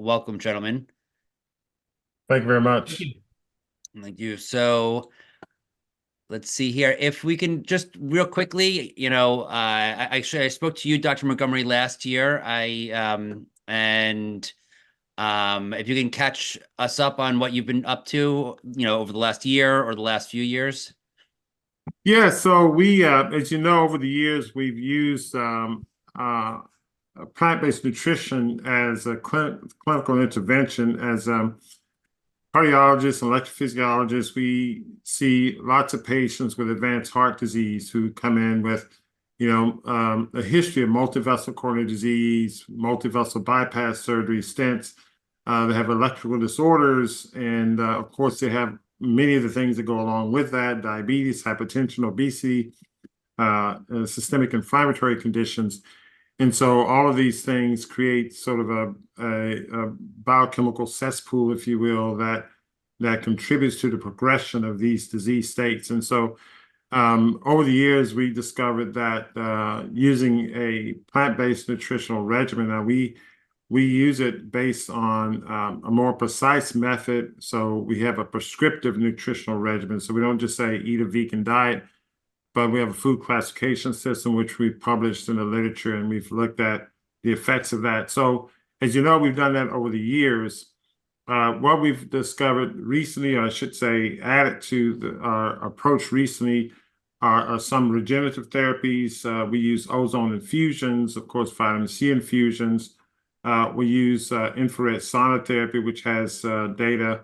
welcome, gentlemen. Thank you very much. Thank you. So let's see here. If we can just real quickly, actually I spoke to you, Dr. Montgomery, last year. If you can catch us up on what you've been up to, over the last year or the last few years. Yeah, so we, as you know, over the years, we've used plant-based nutrition as a clinical intervention. As cardiologists and electrophysiologists, we see lots of patients with advanced heart disease who come in with, a history of multivessel coronary disease, multivessel bypass surgery, stents. They have electrical disorders, and of course, they have many of the things that go along with that: diabetes, hypertension, obesity, systemic inflammatory conditions. And so all of these things create sort of a biochemical cesspool, if you will, that contributes to the progression of these disease states. And so over the years, we discovered that using a plant-based nutritional regimen, now we use it based on a more precise method. So we have a prescriptive nutritional regimen. So we don't just say eat a vegan diet, but we have a food classification system, which we've published in the literature, and we've looked at the effects of that. So as you know, we've done that over the years. What we've discovered recently, or I should say added to our approach recently, are some regenerative therapies. We use ozone infusions, of course, vitamin C infusions. We use infrared sauna therapy, which has data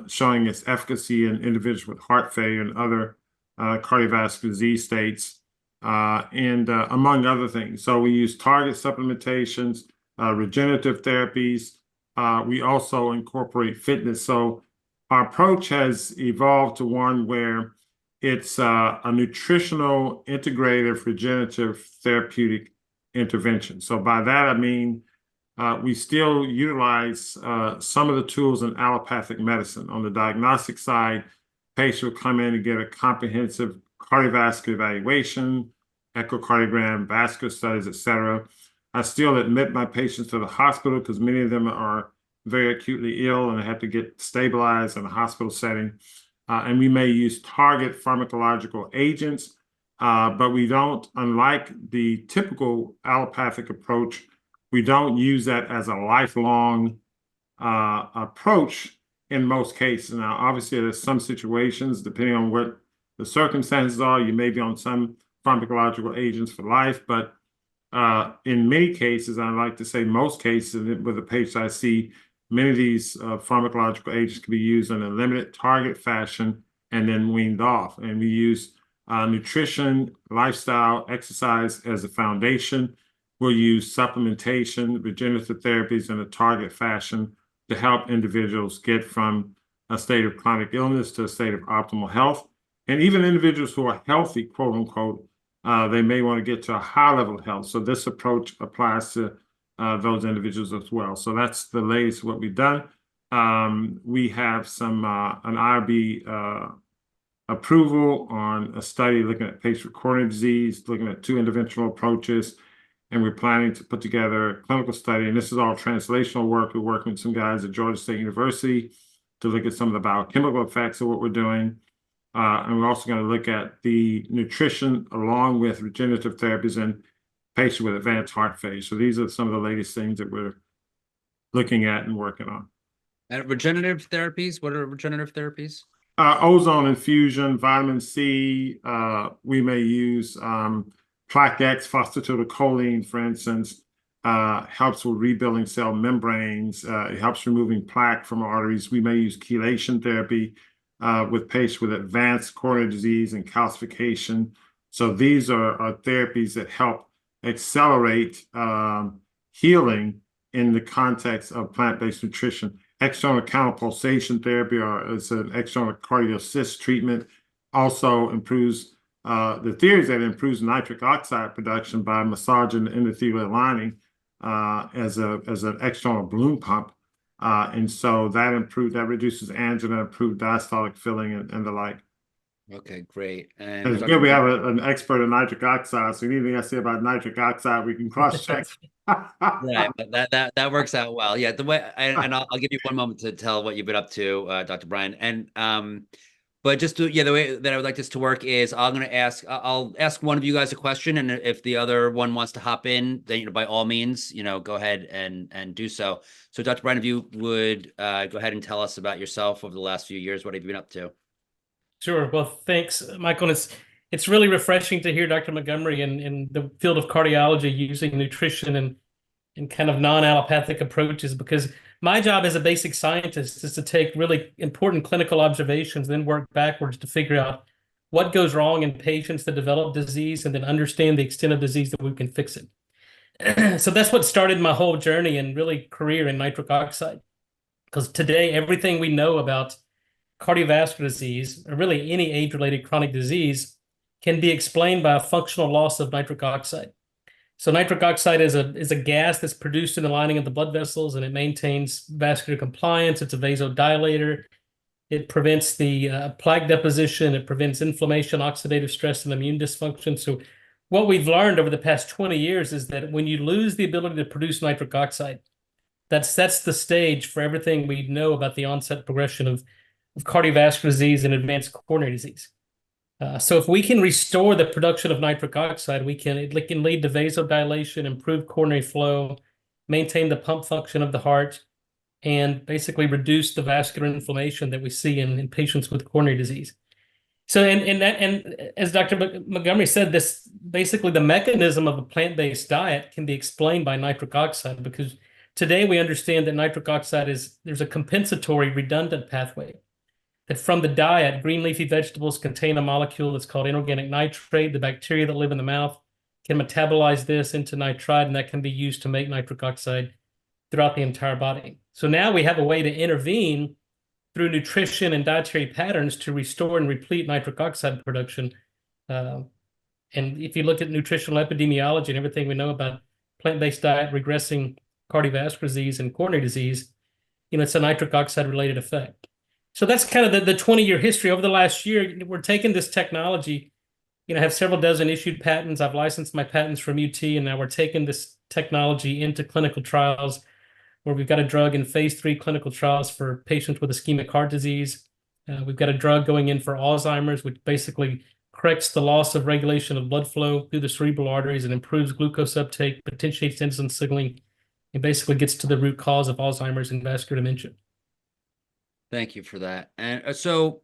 showing its efficacy in individuals with heart failure and other cardiovascular disease states, and among other things. So we use target supplementations, regenerative therapies. We also incorporate fitness. So our approach has evolved to one where it's a nutritional, integrative, regenerative therapeutic intervention. So by that, I mean, we still utilize some of the tools in allopathic medicine. On the diagnostic side, patients will come in and get a comprehensive cardiovascular evaluation, echocardiogram, vascular studies, et cetera. I still admit my patients to the hospital because many of them are very acutely ill and have to get stabilized in a hospital setting. And we may use target pharmacological agents, but we don't, unlike the typical allopathic approach, we don't use that as a lifelong approach in most cases. Now, obviously, there's some situations, depending on what the circumstances are, you may be on some pharmacological agents for life, but in many cases, I like to say most cases, with the patients I see, many of these pharmacological agents can be used in a limited target fashion and then weaned off. And we use nutrition, lifestyle, exercise as a foundation. We'll use supplementation, regenerative therapies in a target fashion to help individuals get from a state of chronic illness to a state of optimal health. And even individuals who are healthy, quote unquote, they may want to get to a high level of health. So this approach applies to those individuals as well. So that's the latest what we've done. We have an IRB approval on a study looking at patients with coronary disease, looking at 2 interventional approaches, and we're planning to put together a clinical study. And this is all translational work. We're working with some guys at Georgia State University to look at some of the biochemical effects of what we're doing. And we're also going to look at the nutrition along with regenerative therapies in patients with advanced heart failure. So these are some of the latest things that we're looking at and working on. And regenerative therapies, what are regenerative therapies? Ozone infusion, vitamin C. We may use Plaque X, phosphatidylcholine, for instance, helps with rebuilding cell membranes. It helps removing plaque from arteries. We may use chelation therapy with patients with advanced coronary disease and calcification. So these are therapies that help accelerate healing in the context of plant-based nutrition. External counterpulsation therapy, or is an external cardiocyst treatment, also improves the theory is that it improves nitric oxide production by massaging the endothelial lining as an external balloon pump. And so that reduces angina, improved diastolic filling, and the like. Okay, great. And It's good we have an expert in nitric oxide, so anything I say about nitric oxide, we can cross-check. right, but that works out well. Yeah, the way and I'll give you one moment to tell what you've been up to, Dr. Bryan. And but just to, yeah, the way that I would like this to work is I'll ask one of you guys a question, and if the other one wants to hop in, then by all means, go ahead and do so. So, Dr. Bryan, if you would go ahead and tell us about yourself over the last few years, what have you been up to? Sure. Well, thanks, Michael. It's really refreshing to hear Dr. Montgomery in the field of cardiology using nutrition and kind of non-allopathic approaches, because my job as a basic scientist is to take really important clinical observations, then work backwards to figure out what goes wrong in patients that develop disease, and then understand the extent of disease that we can fix it. So that's what started my whole journey and really career in nitric oxide. Because today, everything we know about cardiovascular disease, or really any age-related chronic disease, can be explained by a functional loss of nitric oxide. So nitric oxide is a gas that's produced in the lining of the blood vessels, and it maintains vascular compliance. It's a vasodilator. It prevents the plaque deposition. It prevents inflammation, oxidative stress, and immune dysfunction. So what we've learned over the past 20 years is that when you lose the ability to produce nitric oxide, that sets the stage for everything we know about the onset progression of cardiovascular disease and advanced coronary disease. So if we can restore the production of nitric oxide, it can lead to vasodilation, improve coronary flow, maintain the pump function of the heart, and basically reduce the vascular inflammation that we see in patients with coronary disease. So, and as Dr. Montgomery said, this basically the mechanism of a plant-based diet can be explained by nitric oxide, because today we understand that nitric oxide there's a compensatory redundant pathway. That from the diet, green leafy vegetables contain a molecule that's called inorganic nitrate. The bacteria that live in the mouth can metabolize this into nitrite, and that can be used to make nitric oxide throughout the entire body. So now we have a way to intervene through nutrition and dietary patterns to restore and replete nitric oxide production. And if you look at nutritional epidemiology and everything we know about plant-based diet regressing cardiovascular disease and coronary disease, it's a nitric oxide related effect. So that's kind of the 20-year history. Over the last year, we're taking this technology, I have several dozen issued patents. I've licensed my patents from UT, and now we're taking this technology into clinical trials, where we've got a drug in phase 3 clinical trials for patients with ischemic heart disease. We've got a drug going in for Alzheimer's, which basically corrects the loss of regulation of blood flow through the cerebral arteries and improves glucose uptake, potentiates insulin signaling, and basically gets to the root cause of Alzheimer's and vascular dementia. Thank you for that. And so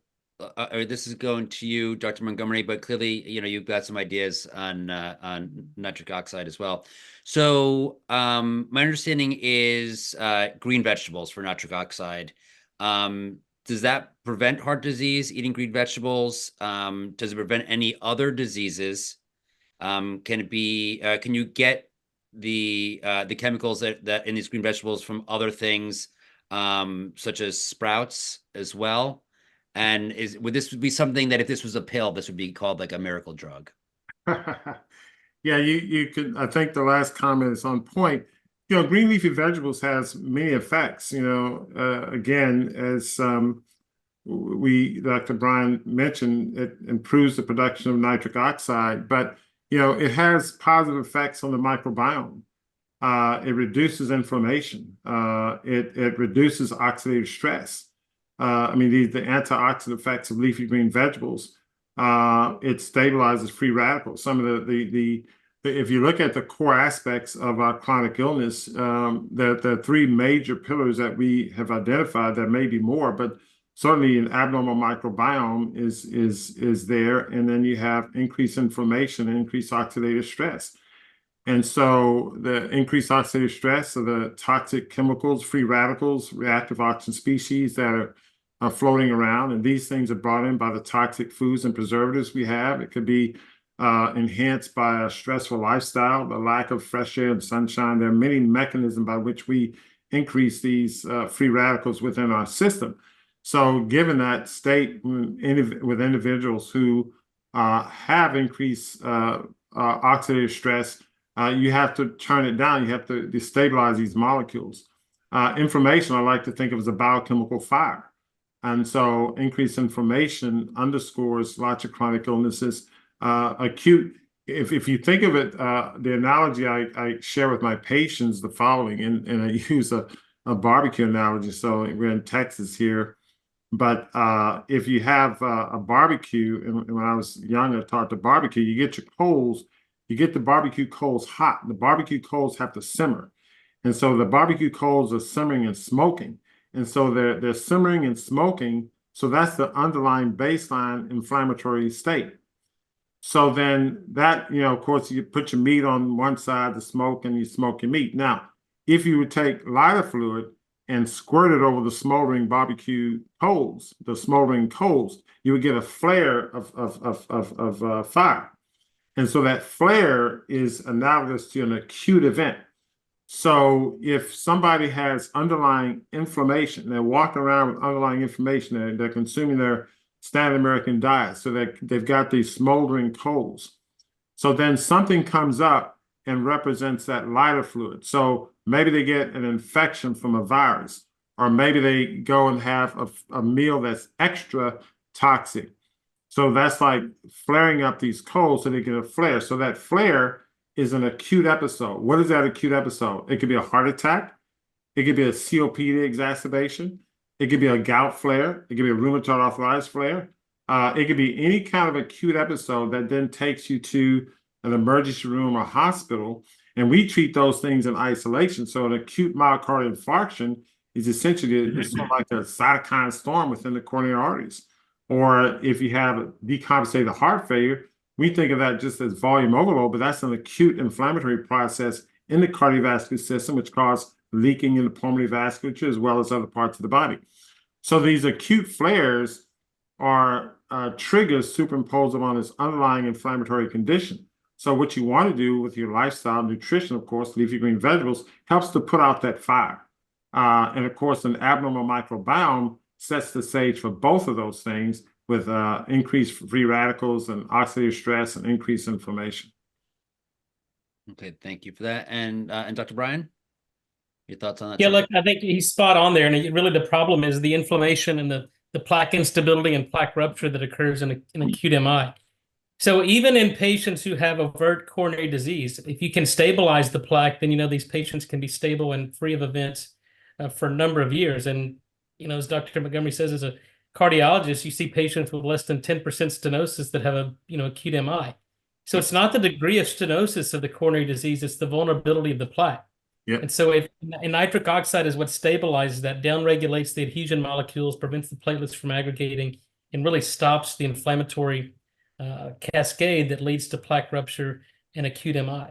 this is going to you, Dr. Montgomery, but clearly, you've got some ideas on nitric oxide as well. So my understanding is green vegetables for nitric oxide. Does that prevent heart disease, eating green vegetables? Does it prevent any other diseases? Can you get the chemicals that in these green vegetables from other things, such as sprouts as well? And would this be something that if this was a pill, this would be called like a miracle drug? Yeah, you could. I think the last comment is on point. Green leafy vegetables has many effects. Again, as Dr. Bryan mentioned, it improves the production of nitric oxide, but it has positive effects on the microbiome. It reduces inflammation. It reduces oxidative stress. The antioxidant effects of leafy green vegetables. It stabilizes free radicals. Some of if you look at the core aspects of our chronic illness, the three major pillars that we have identified. There may be more, but certainly an abnormal microbiome is there, and then you have increased inflammation and increased oxidative stress. And so the increased oxidative stress are the toxic chemicals, free radicals, reactive oxygen species that are floating around. And these things are brought in by the toxic foods and preservatives we have. It could be enhanced by a stressful lifestyle, the lack of fresh air and sunshine. There are many mechanisms by which we increase these free radicals within our system. So given that state with individuals who have increased oxidative stress, you have to turn it down. You have to destabilize these molecules. Inflammation, I like to think of as a biochemical fire. And so increased inflammation underscores lots of chronic illnesses. Acute, if you think of it, the analogy I share with my patients the following, and I use a barbecue analogy. So we're in Texas here. But if you have a barbecue, and when I was young, I taught the barbecue, you get your coals, you get the barbecue coals hot. The barbecue coals have to simmer. And so the barbecue coals are simmering and smoking. And so they're simmering and smoking. So that's the underlying baseline inflammatory state. So then that, of course, you put your meat on one side, the smoke, and you smoke your meat. Now, if you would take lighter fluid and squirt it over the smoldering barbecue coals, you would get a flare of fire. And so that flare is analogous to an acute event. So if somebody has underlying inflammation, they're walking around with underlying inflammation, they're consuming their standard American diet, so that they've got these smoldering coals. So then something comes up and represents that lighter fluid. So maybe they get an infection from a virus, or maybe they go and have a meal that's extra toxic. So that's like flaring up these coals so they get a flare. So that flare is an acute episode. What is that acute episode? It could be a heart attack. It could be a COPD exacerbation. It could be a gout flare. It could be a rheumatoid arthritis flare. It could be any kind of acute episode that then takes you to an emergency room or hospital. And we treat those things in isolation. So an acute myocardial infarction is essentially it's sort of like a cytokine storm within the coronary arteries. Or if you have a decompensated heart failure, we think of that just as volume overload, but that's an acute inflammatory process in the cardiovascular system, which causes leaking in the pulmonary vasculature as well as other parts of the body. So these acute flares are triggers superimposed upon this underlying inflammatory condition. So what you want to do with your lifestyle, nutrition, of course, leafy green vegetables, helps to put out that fire. And of course, an abnormal microbiome sets the stage for both of those things, with increased free radicals and oxidative stress and increased inflammation. Okay, thank you for that. And Dr. Bryan, your thoughts on that? Yeah, look, I think he's spot on there. And really the problem is the inflammation and the plaque instability and plaque rupture that occurs in acute MI. So even in patients who have overt coronary disease, if you can stabilize the plaque, then these patients can be stable and free of events for a number of years. And as Dr. Montgomery says, as a cardiologist, you see patients with less than 10% stenosis that have acute MI. So it's not the degree of stenosis of the coronary disease, it's the vulnerability of the plaque. Yeah. And so nitric oxide is what stabilizes that, downregulates the adhesion molecules, prevents the platelets from aggregating, and really stops the inflammatory cascade that leads to plaque rupture and acute MI.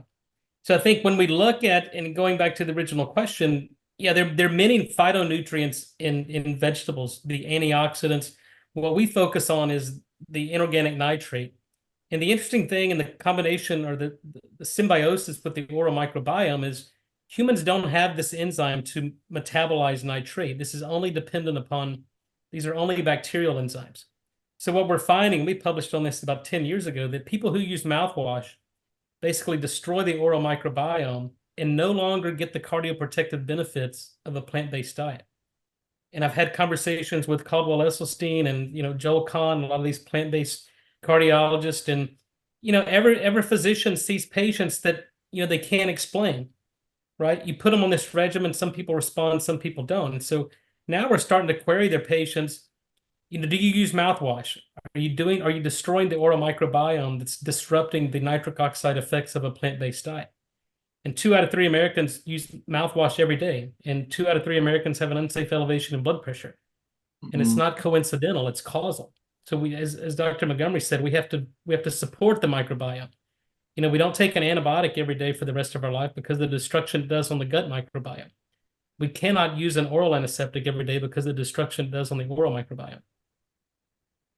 So I think when we look at, and going back to the original question, yeah, there are many phytonutrients in vegetables, the antioxidants. What we focus on is the inorganic nitrate. And the interesting thing in the combination or the symbiosis with the oral microbiome is humans don't have this enzyme to metabolize nitrate. This is only dependent upon, these are only bacterial enzymes. So what we're finding, we published on this about 10 years ago, that people who use mouthwash basically destroy the oral microbiome and no longer get the cardioprotective benefits of a plant-based diet. And I've had conversations with Caldwell Esselstyn and Joel Kahn, a lot of these plant-based cardiologists, and every physician sees patients that they can't explain, right? You put them on this regimen, some people respond, some people don't. And so now we're starting to query their patients. Do you use mouthwash? Are you destroying the oral microbiome that's disrupting the nitric oxide effects of a plant-based diet? And 2 out of 3 Americans use mouthwash every day. And 2 out of 3 Americans have an unsafe elevation in blood pressure. And it's not coincidental, it's causal. So we, as Dr. Montgomery said, we have to support the microbiome. We don't take an antibiotic every day for the rest of our life because of the destruction it does on the gut microbiome. We cannot use an oral antiseptic every day because of the destruction it does on the oral microbiome.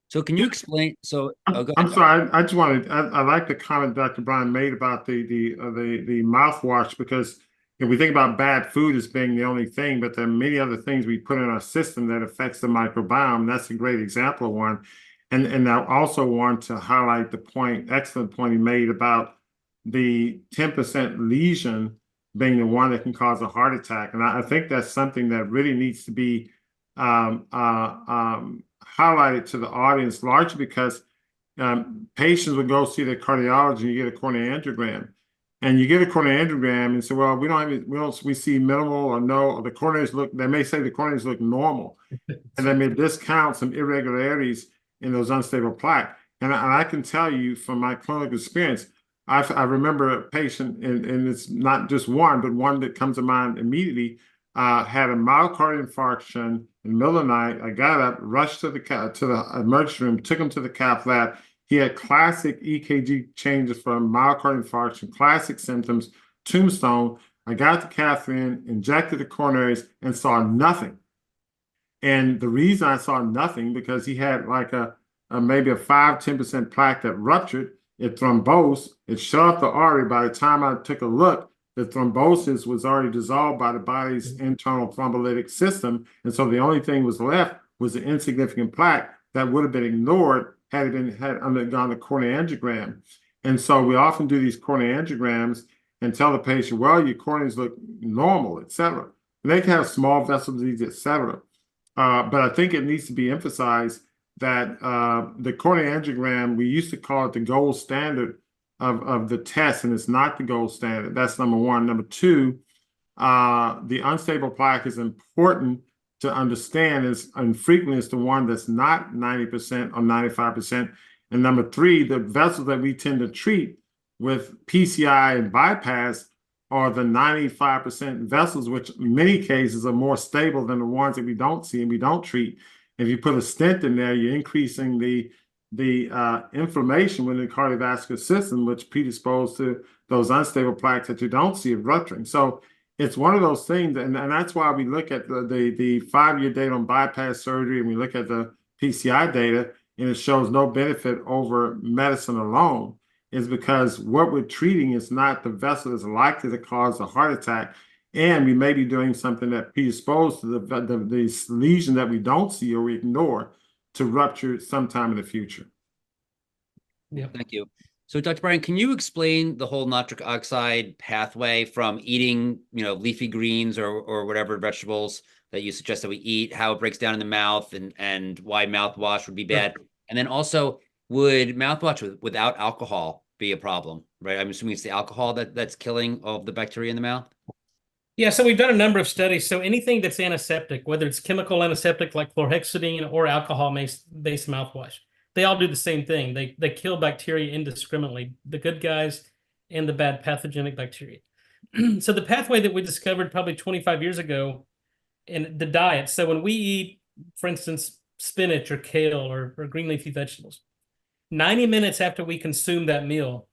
So can you explain? So go ahead. I'm sorry. I just wanted. I like the comment Dr. Bryan made about the mouthwash, because if we think about bad food as being the only thing, but there are many other things we put in our system that affects the microbiome. That's a great example of one. And I also want to highlight the excellent point he made about the 10% lesion being the one that can cause a heart attack. And I think that's something that really needs to be highlighted to the audience, largely because patients would go see their cardiologist and you get a coronary angiogram. And you get a coronary angiogram and say, well, we see minimal or no, or the coronaries look, they may say the coronaries look normal. And they may discount some irregularities in those unstable plaque. And I can tell you from my clinical experience, I remember a patient, and it's not just one, but one that comes to mind immediately, had a myocardial infarction in the middle of the night. I got up, rushed to the emergency room, took him to the cath lab. He had classic EKG changes from myocardial infarction, classic symptoms, tombstone. I got the cath in, injected the coronaries, and saw nothing. And the reason I saw nothing, because he had like maybe a 5–10% plaque that ruptured. It thrombosed. It shut off the artery. By the time I took a look, the thrombosis was already dissolved by the body's internal thrombolytic system. And so the only thing was left was an insignificant plaque that would have been ignored had undergone the coronary angiogram. And so we often do these coronary angiograms and tell the patient, well, your coronaries look normal, et cetera. And they can have small vessel disease, et cetera. But I think it needs to be emphasized that the coronary angiogram, we used to call it the gold standard of the test, and it's not the gold standard. That's number one. Number two, the unstable plaque is important to understand, and frequently it's the one that's not 90% or 95%. And number three, the vessels that we tend to treat with PCI and bypass are the 95% vessels, which in many cases are more stable than the ones that we don't see and we don't treat. If you put a stent in there, you're increasing the inflammation within the cardiovascular system, which predispose to those unstable plaques that you don't see rupturing. So it's one of those things, and that's why we look at the 5-year data on bypass surgery, and we look at the PCI data, and it shows no benefit over medicine alone, is because what we're treating is not the vessel that's likely to cause a heart attack, and we may be doing something that predisposed to the lesion that we don't see or we ignore to rupture sometime in the future. Yeah. Thank you. So, Dr. Bryan, can you explain the whole nitric oxide pathway from eating, leafy greens or whatever vegetables that you suggest that we eat, how it breaks down in the mouth, and why mouthwash would be bad? And then also, would mouthwash without alcohol be a problem, right? I'm assuming it's the alcohol that's killing all of the bacteria in the mouth. Yeah, so we've done a number of studies. So anything that's antiseptic, whether it's chemical antiseptic like chlorhexidine or alcohol-based mouthwash, they all do the same thing. They kill bacteria indiscriminately, the good guys and the bad pathogenic bacteria. So the pathway that we discovered probably 25 years ago in the diet. So when we eat, for instance, spinach or kale or green leafy vegetables, 90 minutes after we consume that meal,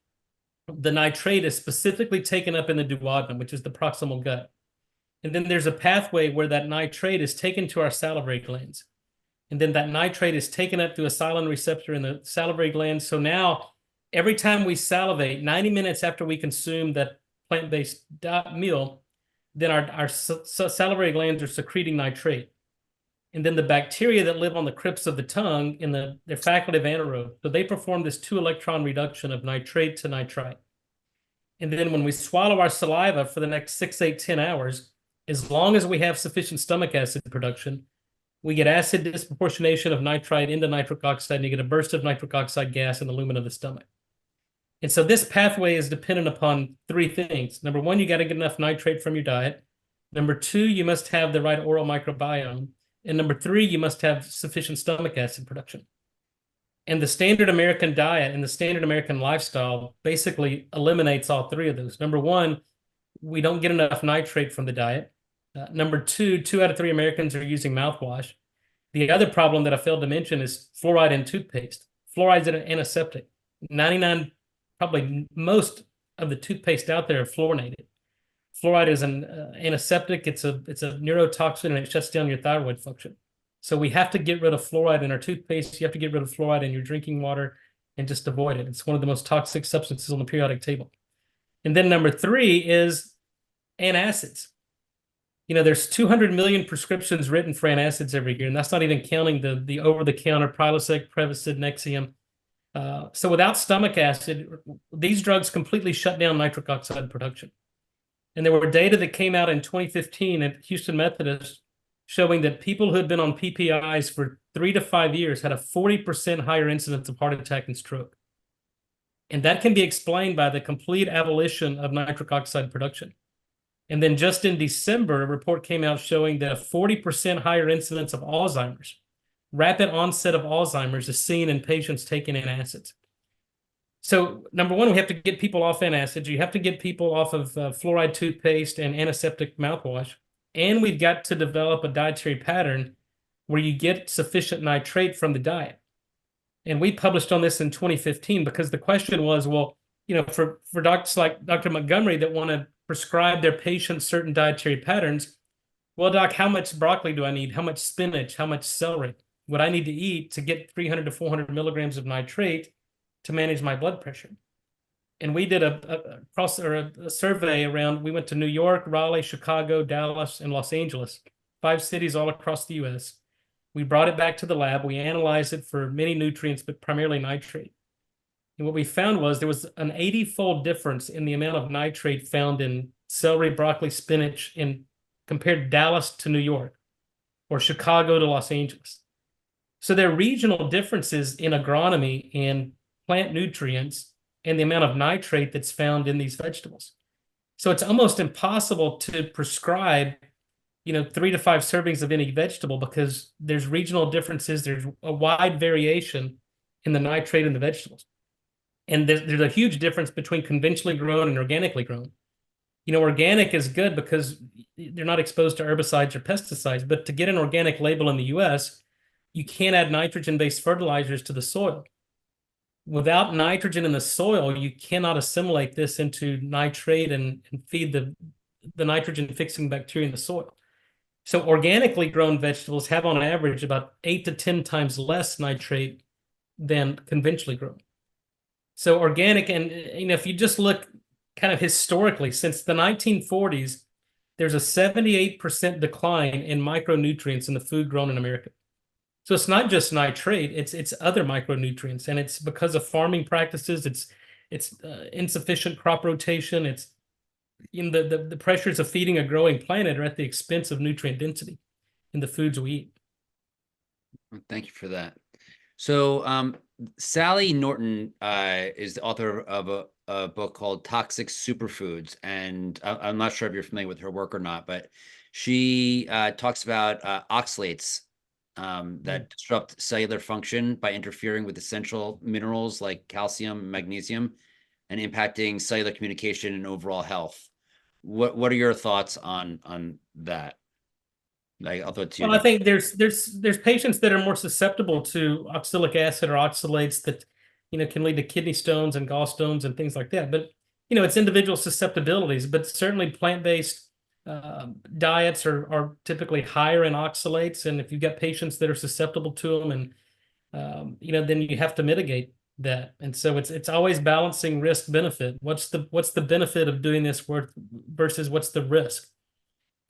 the nitrate is specifically taken up in the duodenum, which is the proximal gut. And then there's a pathway where that nitrate is taken to our salivary glands. And then that nitrate is taken up through a silane receptor in the salivary glands. So now, every time we salivate, 90 minutes after we consume that plant-based meal, then our salivary glands are secreting nitrate. And then the bacteria that live on the crypts of the tongue, they're facultative anaerobe. So they perform this 2-electron reduction of nitrate to nitrite. And then when we swallow our saliva for the next 6, 8, 10 hours, as long as we have sufficient stomach acid production, we get acid disproportionation of nitrite into nitric oxide, and you get a burst of nitric oxide gas in the lumen of the stomach. And so this pathway is dependent upon 3 things. Number 1, you got to get enough nitrate from your diet. Number 2, you must have the right oral microbiome. And number 3, you must have sufficient stomach acid production. And the standard American diet and the standard American lifestyle basically eliminates all 3 of those. Number 1, we don't get enough nitrate from the diet. Number 2, 2 out of 3 Americans are using mouthwash. The other problem that I failed to mention is fluoride in toothpaste. Fluoride's an antiseptic. 99, probably most of the toothpaste out there are fluorinated. Fluoride is an antiseptic. It's a neurotoxin, and it shuts down your thyroid function. So we have to get rid of fluoride in our toothpaste. You have to get rid of fluoride in your drinking water and just avoid it. It's one of the most toxic substances on the periodic table. And then number 3 is antacids. There's 200 million prescriptions written for antacids every year, and that's not even counting the over-the-counter Prilosec, Prevacid, Nexium. So without stomach acid, these drugs completely shut down nitric oxide production. And there were data that came out in 2015 at Houston Methodist showing that people who had been on PPIs for 3 to 5 years had a 40% higher incidence of heart attack and stroke. And that can be explained by the complete abolition of nitric oxide production. And then just in December, a report came out showing that a 40% higher incidence of Alzheimer's, rapid onset of Alzheimer's, is seen in patients taking antacids. So number one, we have to get people off antacids. You have to get people off of fluoride toothpaste and antiseptic mouthwash. And we've got to develop a dietary pattern where you get sufficient nitrate from the diet. And we published on this in 2015 because the question was, well, for doctors like Dr. Montgomery that want to prescribe their patients certain dietary patterns, well, doc, how much broccoli do I need? How much spinach? How much celery would I need to eat to get 300 to 400 milligrams of nitrate to manage my blood pressure? And we did a survey around, we went to New York, Raleigh, Chicago, Dallas, and Los Angeles, 5 cities all across the US. We brought it back to the lab. We analyzed it for many nutrients, but primarily nitrate. And what we found was there was an 80-fold difference in the amount of nitrate found in celery, broccoli, spinach compared to Dallas to New York or Chicago to Los Angeles. So there are regional differences in agronomy and plant nutrients and the amount of nitrate that's found in these vegetables. So it's almost impossible to prescribe 3 to 5 servings of any vegetable because there's regional differences. There's a wide variation in the nitrate in the vegetables. And there's a huge difference between conventionally grown and organically grown. Organic is good because they're not exposed to herbicides or pesticides, but to get an organic label in the US, you can't add nitrogen-based fertilizers to the soil. Without nitrogen in the soil, you cannot assimilate this into nitrate and feed the nitrogen-fixing bacteria in the soil. So organically grown vegetables have on average about 8 to 10 times less nitrate than conventionally grown. So organic, and if you just look kind of historically, since the 1940s, there's a 78% decline in micronutrients in the food grown in America. So it's not just nitrate, it's other micronutrients, and it's because of farming practices, it's insufficient crop rotation, it's the pressures of feeding a growing planet are at the expense of nutrient density in the foods we eat. Thank you for that. So Sally Norton is the author of a book called Toxic Superfoods, and I'm not sure if you're familiar with her work or not, but she talks about oxalates that disrupt cellular function by interfering with essential minerals like calcium and magnesium and impacting cellular communication and overall health. What are your thoughts on that? I'll throw it to you. Well, I think there's patients that are more susceptible to oxalic acid or oxalates that can lead to kidney stones and gallstones and things like that. But it's individual susceptibilities. But certainly plant-based diets are typically higher in oxalates, and if you've got patients that are susceptible to them, and then you have to mitigate that. And so it's always balancing risk benefit. What's the benefit of doing this versus what's the risk?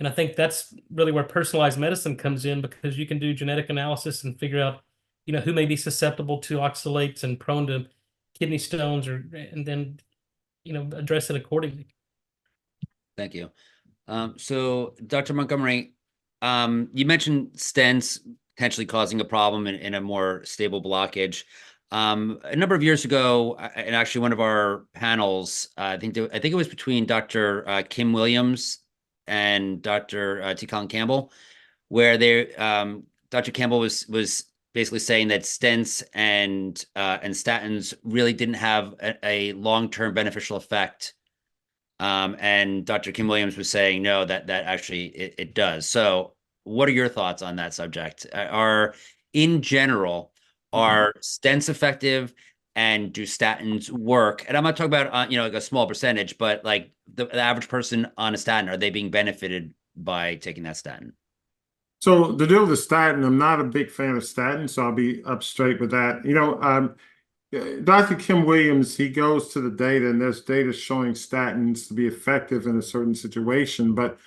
And I think that's really where personalized medicine comes in, because you can do genetic analysis and figure out who may be susceptible to oxalates and prone to kidney stones, and then address it accordingly. Thank you. So Dr. Montgomery, you mentioned stents potentially causing a problem in a more stable blockage. A number of years ago, and actually one of our panels, I think it was between Dr. Kim Williams and Dr. T. Colin Campbell, where Dr. Campbell was basically saying that stents and statins really didn't have a long-term beneficial effect. And Dr. Kim Williams was saying, no, that actually it does. So what are your thoughts on that subject? In general, are stents effective, and do statins work? And I'm not talking about, like a small percentage, but like the average person on a statin, are they being benefited by taking that statin? So the deal with the statin, I'm not a big fan of statins, so I'll be up straight with that. Dr. Kim Williams, he goes to the data, and there's data showing statins to be effective in a certain situation. But,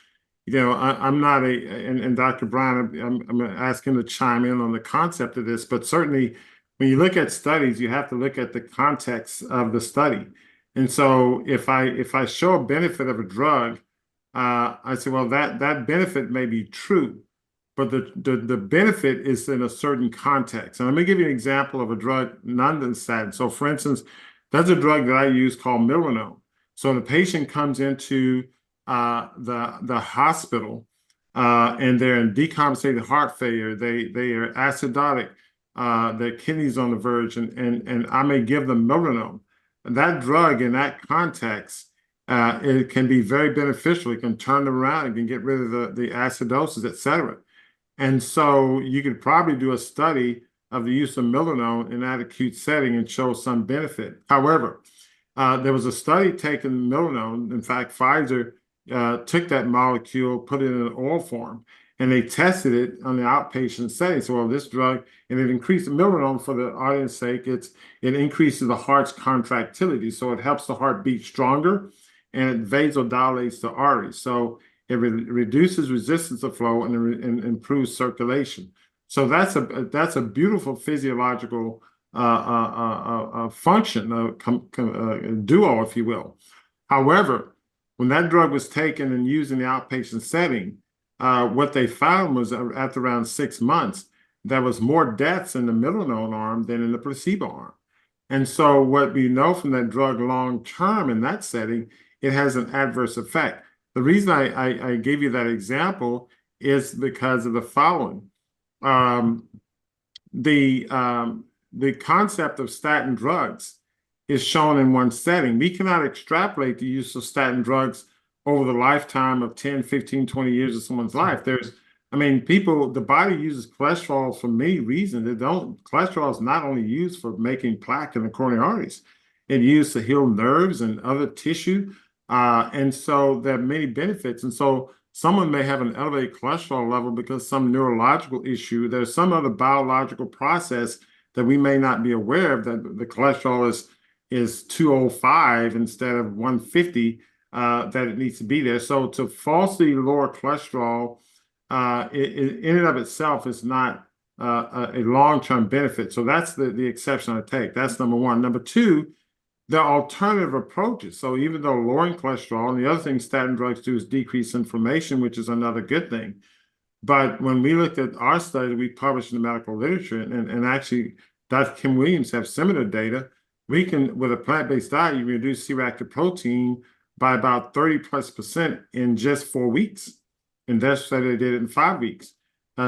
I'm not and Dr. Bryan, I'm going to ask him to chime in on the concept of this. But certainly, when you look at studies, you have to look at the context of the study. And so if I show a benefit of a drug, I say, well, that benefit may be true. but the benefit is in a certain context. And let me give you an example of a drug, non-statin. So for instance, there's a drug that I use called milrinone. So when a patient comes into the hospital and they're in decompensated heart failure, they are acidotic, their kidneys on the verge, and I may give them milrinone. And that drug in that context, it can be very beneficial. It can turn them around. It can get rid of the acidosis, et cetera. And so you could probably do a study of the use of milrinone in that acute setting and show some benefit. However, there was a study taking milrinone. In fact, Pfizer took that molecule, put it in an oil form, and they tested it on the outpatient setting. So, well, this drug, and it increased the milrinone, for the audience's sake, it increases the heart's contractility. So it helps the heart beat stronger, and it vasodilates the arteries. So it reduces resistance of flow and improves circulation. So that's a beautiful physiological function, duo, if you will. However, when that drug was taken and used in the outpatient setting, what they found was after around 6 months, there was more deaths in the milrinone arm than in the placebo arm. And so what we know from that drug long term in that setting, it has an adverse effect. The reason I gave you that example is because of the following. The concept of statin drugs is shown in one setting. We cannot extrapolate the use of statin drugs over the lifetime of 10, 15, 20 years of someone's life. The body uses cholesterol for many reasons. Cholesterol is not only used for making plaque in the coronary arteries. It's used to heal nerves and other tissue. And so there are many benefits. And so someone may have an elevated cholesterol level because some neurological issue. There's some other biological process that we may not be aware of, that the cholesterol is 205 instead of 150, that it needs to be there. So to falsely lower cholesterol, in and of itself is not a long-term benefit. So that's the exception I take. That's number one. Number two, there are alternative approaches. So even though lowering cholesterol, and the other thing statin drugs do is decrease inflammation, which is another good thing. But when we looked at our study we published in the medical literature, and actually Dr. Kim Williams have similar data, we can, with a plant-based diet, you reduce C-reactive protein by about 30+% in just 4 weeks. And that's study they did it in 5 weeks.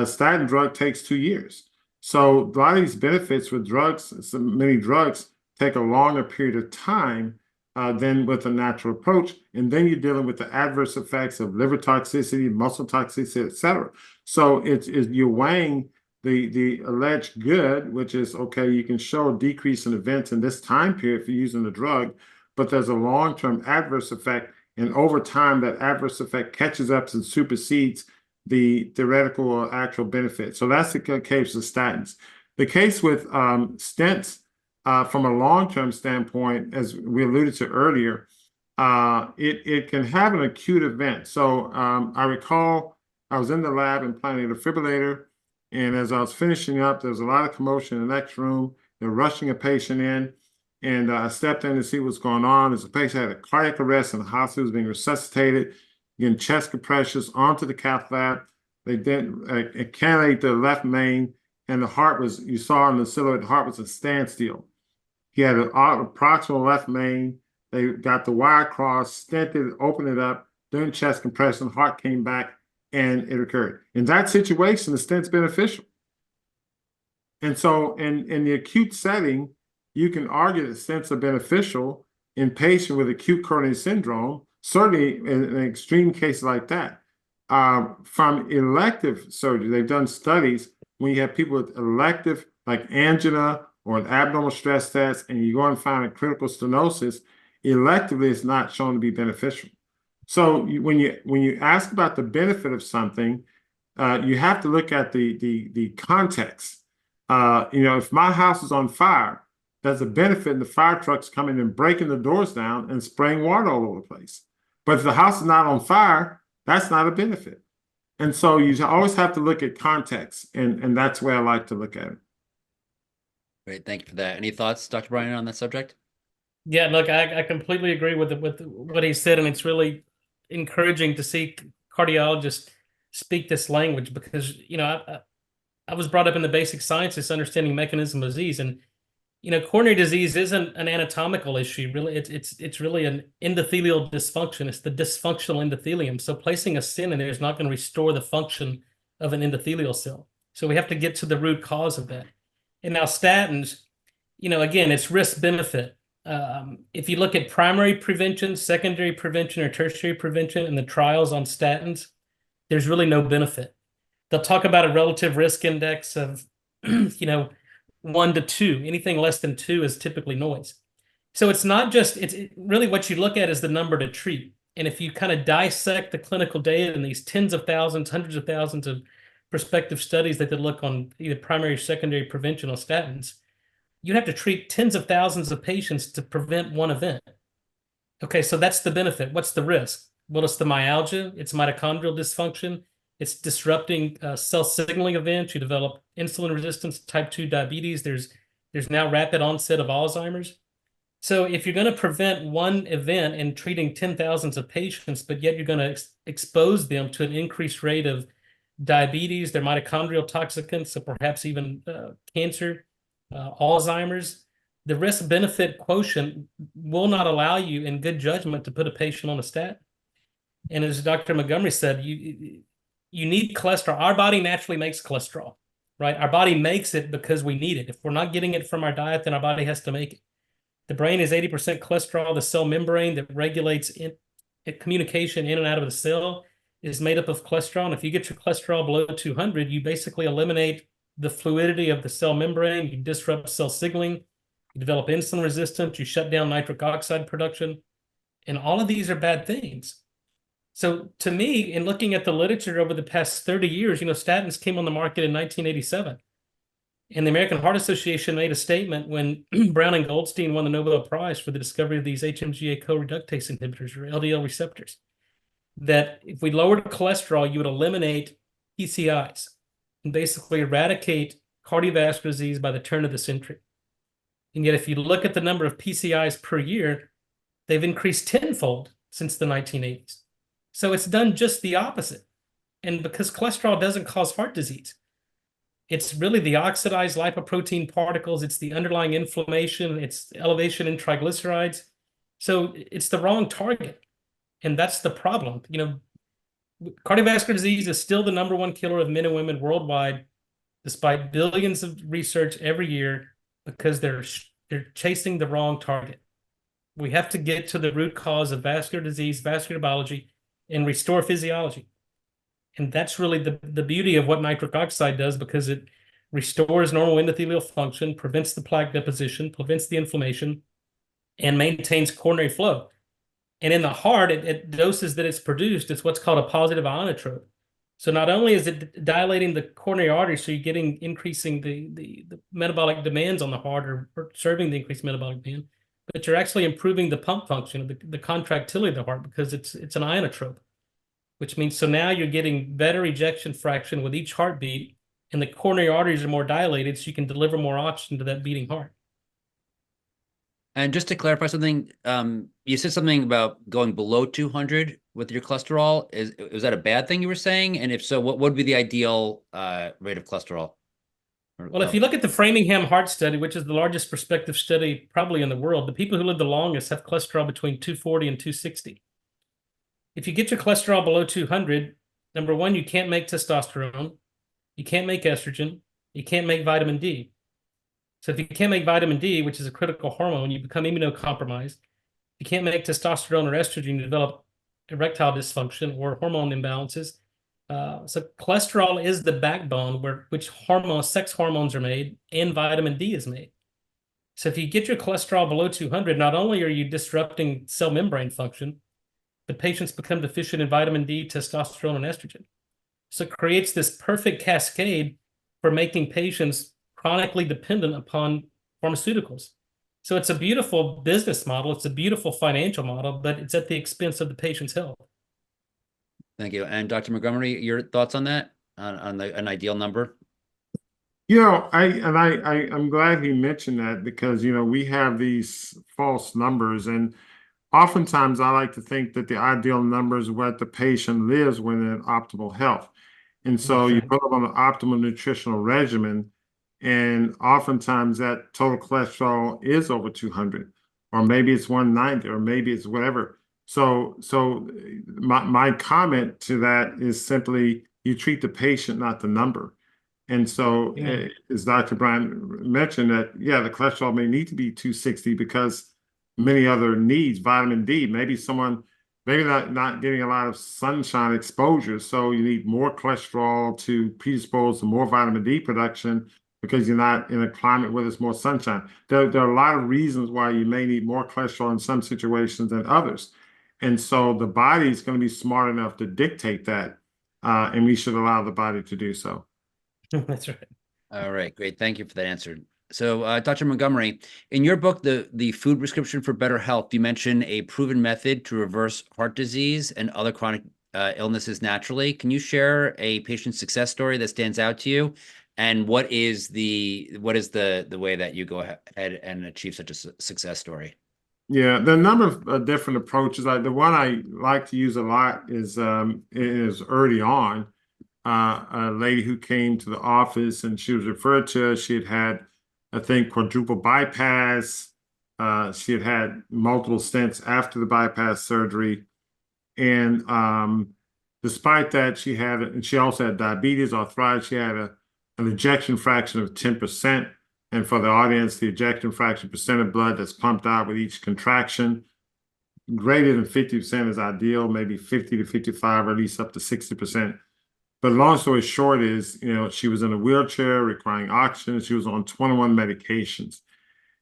Statin drug takes 2 years. So a lot of these benefits with drugs, many drugs, take a longer period of time than with a natural approach. And then you're dealing with the adverse effects of liver toxicity, muscle toxicity, et cetera. So you're weighing the alleged good, which is, okay, you can show a decrease in events in this time period for using the drug, but there's a long-term adverse effect. And over time, that adverse effect catches up and supersedes the theoretical or actual benefit. So that's the case with statins. The case with stents, from a long-term standpoint, as we alluded to earlier, it can have an acute event. So I recall I was in the lab implanting a defibrillator, and as I was finishing up, there was a lot of commotion in the next room. They're rushing a patient in, and I stepped in to see what's going on. As the patient had a cardiac arrest in the hospital, was being resuscitated, getting chest compressions onto the cath lab. They then cannulate the left main, and the heart was, you saw in the silhouette, the heart was a standstill. He had an proximal left main. They got the wire crossed, stented, opened it up, doing chest compression, heart came back, and it occurred. In that situation, the stent's beneficial. And so in the acute setting, you can argue that stents are beneficial in patients with acute coronary syndrome, certainly in extreme cases like that. From elective surgery, they've done studies when you have people with elective, like angina or an abnormal stress test, and you go and find a critical stenosis, electively it's not shown to be beneficial. So when you ask about the benefit of something, you have to look at the context. If my house is on fire, there's a benefit in the fire trucks coming and breaking the doors down and spraying water all over the place. But if the house is not on fire, that's not a benefit. And so you always have to look at context, and that's where I like to look at it. Great, thank you for that. Any thoughts, Dr. Bryan, on that subject? Yeah, look, I completely agree with what he said, and it's really encouraging to see cardiologists speak this language because, I was brought up in the basic sciences, understanding mechanism of disease, and coronary disease isn't an anatomical issue. Really, it's really an endothelial dysfunction. It's the dysfunctional endothelium. So placing a stent in there is not going to restore the function of an endothelial cell. So we have to get to the root cause of that. And now statins, again, it's risk benefit. If you look at primary prevention, secondary prevention, or tertiary prevention in the trials on statins, there's really no benefit. They'll talk about a relative risk index of, 1 to 2. Anything less than 2 is typically noise. So it's not just, it's really what you look at is the number to treat. And if you kind of dissect the clinical data in these tens of thousands, hundreds of thousands of prospective studies that they look on either primary or secondary prevention of statins, you have to treat tens of thousands of patients to prevent one event. Okay, so that's the benefit. What's the risk? Well, it's the myalgia, it's mitochondrial dysfunction, it's disrupting cell signaling events. You develop insulin resistance, type 2 diabetes. There's now rapid onset of Alzheimer's. So if you're going to prevent one event in treating 10,000s of patients, but yet you're going to expose them to an increased rate of diabetes, their mitochondrial toxicants, so perhaps even cancer, Alzheimer's, the risk-benefit quotient will not allow you in good judgment to put a patient on a statin. And as Dr. Montgomery said, you need cholesterol. Our body naturally makes cholesterol, right? Our body makes it because we need it. If we're not getting it from our diet, then our body has to make it. The brain is 80% cholesterol. The cell membrane that regulates communication in and out of the cell is made up of cholesterol. And if you get your cholesterol below 200, you basically eliminate the fluidity of the cell membrane. You disrupt cell signaling. You develop insulin resistance. You shut down nitric oxide production. And all of these are bad things. So to me, in looking at the literature over the past 30 years, statins came on the market in 1987. And the American Heart Association made a statement when Brown and Goldstein won the Nobel Prize for the discovery of these HMGA co-reductase inhibitors, or LDL receptors, that if we lowered cholesterol, you would eliminate PCIs and basically eradicate cardiovascular disease by the turn of the century. And yet, if you look at the number of PCIs per year, they've increased tenfold since the 1980s. So it's done just the opposite. And because cholesterol doesn't cause heart disease, it's really the oxidized lipoprotein particles, it's the underlying inflammation, it's elevation in triglycerides. So it's the wrong target. And that's the problem. Cardiovascular disease is still the #1 killer of men and women worldwide, despite billions of research every year, because they're chasing the wrong target. We have to get to the root cause of vascular disease, vascular biology, and restore physiology. And that's really the beauty of what nitric oxide does, because it restores normal endothelial function, prevents the plaque deposition, prevents the inflammation, and maintains coronary flow. And in the heart, at doses that it's produced, it's what's called a positive ionotrope. So not only is it dilating the coronary artery, so you're getting increasing the metabolic demands on the heart, or serving the increased metabolic demand, but you're actually improving the pump function of the contractility of the heart, because it's an ionotrope, which means so now you're getting better ejection fraction with each heartbeat, and the coronary arteries are more dilated, so you can deliver more oxygen to that beating heart. And just to clarify something, you said something about going below 200 with your cholesterol. Was that a bad thing you were saying? And if so, what would be the ideal rate of cholesterol? Well, if you look at the Framingham Heart Study, which is the largest prospective study probably in the world, the people who live the longest have cholesterol between 240 and 260. If you get your cholesterol below 200, number one, you can't make testosterone, you can't make estrogen, you can't make vitamin D. So if you can't make vitamin D, which is a critical hormone, you become immunocompromised. You can't make testosterone or estrogen, you develop erectile dysfunction or hormone imbalances. So cholesterol is the backbone which sex hormones are made, and vitamin D is made. So if you get your cholesterol below 200, not only are you disrupting cell membrane function, but patients become deficient in vitamin D, testosterone, and estrogen. So it creates this perfect cascade for making patients chronically dependent upon pharmaceuticals. So it's a beautiful business model, it's a beautiful financial model, but it's at the expense of the patient's health. Thank you. And Dr. Montgomery, your thoughts on that, on an ideal number? I'm glad you mentioned that, because, we have these false numbers, and oftentimes I like to think that the ideal number is what the patient lives when in optimal health. And so That's you right. put them on an optimal nutritional regimen, and oftentimes that total cholesterol is over 200, or maybe it's 190, or maybe it's whatever. So my comment to that is simply you treat the patient, not the number. And so, Amen. as Dr. Bryan mentioned, that yeah, the cholesterol may need to be 260 because many other needs, vitamin D, maybe someone maybe not getting a lot of sunshine exposure, so you need more cholesterol to predispose to more vitamin D production because you're not in a climate where there's more sunshine. There are a lot of reasons why you may need more cholesterol in some situations than others. And so the body is going to be smart enough to dictate that, and we should allow the body to do so. That's right. All right, great. Thank you for that answer. So, Dr. Montgomery, in your book, the Food Prescription for Better Health, you mention a proven method to reverse heart disease and other chronic illnesses naturally. Can you share a patient success story that stands out to you? And what is the way that you go ahead and achieve such a success story? Yeah, there are a number of different approaches. The one I like to use a lot is early on. A lady who came to the office and she was referred to. She had had, I think, quadruple bypass. She had had multiple stents after the bypass surgery, and despite that, and she also had diabetes, arthritis. She had an ejection fraction of 10%. And for the audience, the ejection fraction percent of blood that's pumped out with each contraction, greater than 50% is ideal, maybe 50 to 55, or at least up to 60%. But long story short is, she was in a wheelchair requiring oxygen. She was on 21 medications.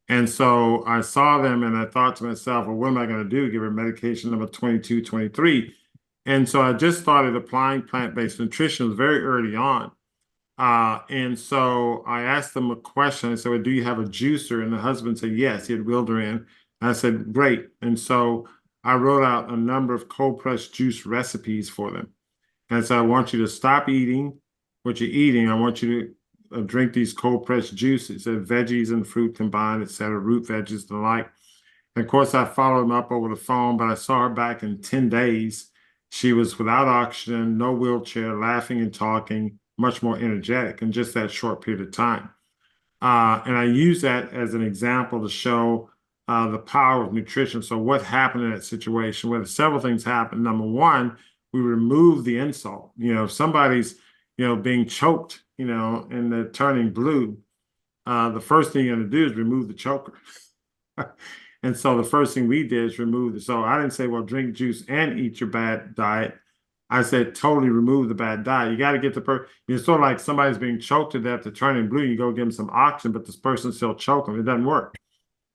And so I saw them and I thought to myself, well, what am I going to do? Give her medication number 22, 23. And so I just started applying plant-based nutrition very early on. And so I asked them a question. I said, well, do you have a juicer? And the husband said, yes, he had wheeled her in. And I said, great. And so I wrote out a number of cold pressed juice recipes for them. And so I want you to stop eating what you're eating. I want you to drink these cold pressed juices, veggies and fruit combined, et cetera, root veggies, the like. And of course, I followed them up over the phone, but I saw her back in 10 days. She was without oxygen, no wheelchair, laughing and talking, much more energetic in just that short period of time. And I use that as an example to show the power of nutrition. So what happened in that situation? Well, several things happened. Number one, we remove the insult. If somebody's, being choked, and they're turning blue, the first thing you're going to do is remove the choker. And so the first thing we did is remove the, so I didn't say, well, drink juice and eat your bad diet. I said, totally remove the bad diet. You got to get the person, it's sort of like somebody's being choked to death, they're turning blue, you go give them some oxygen, but this person's still choking. It doesn't work.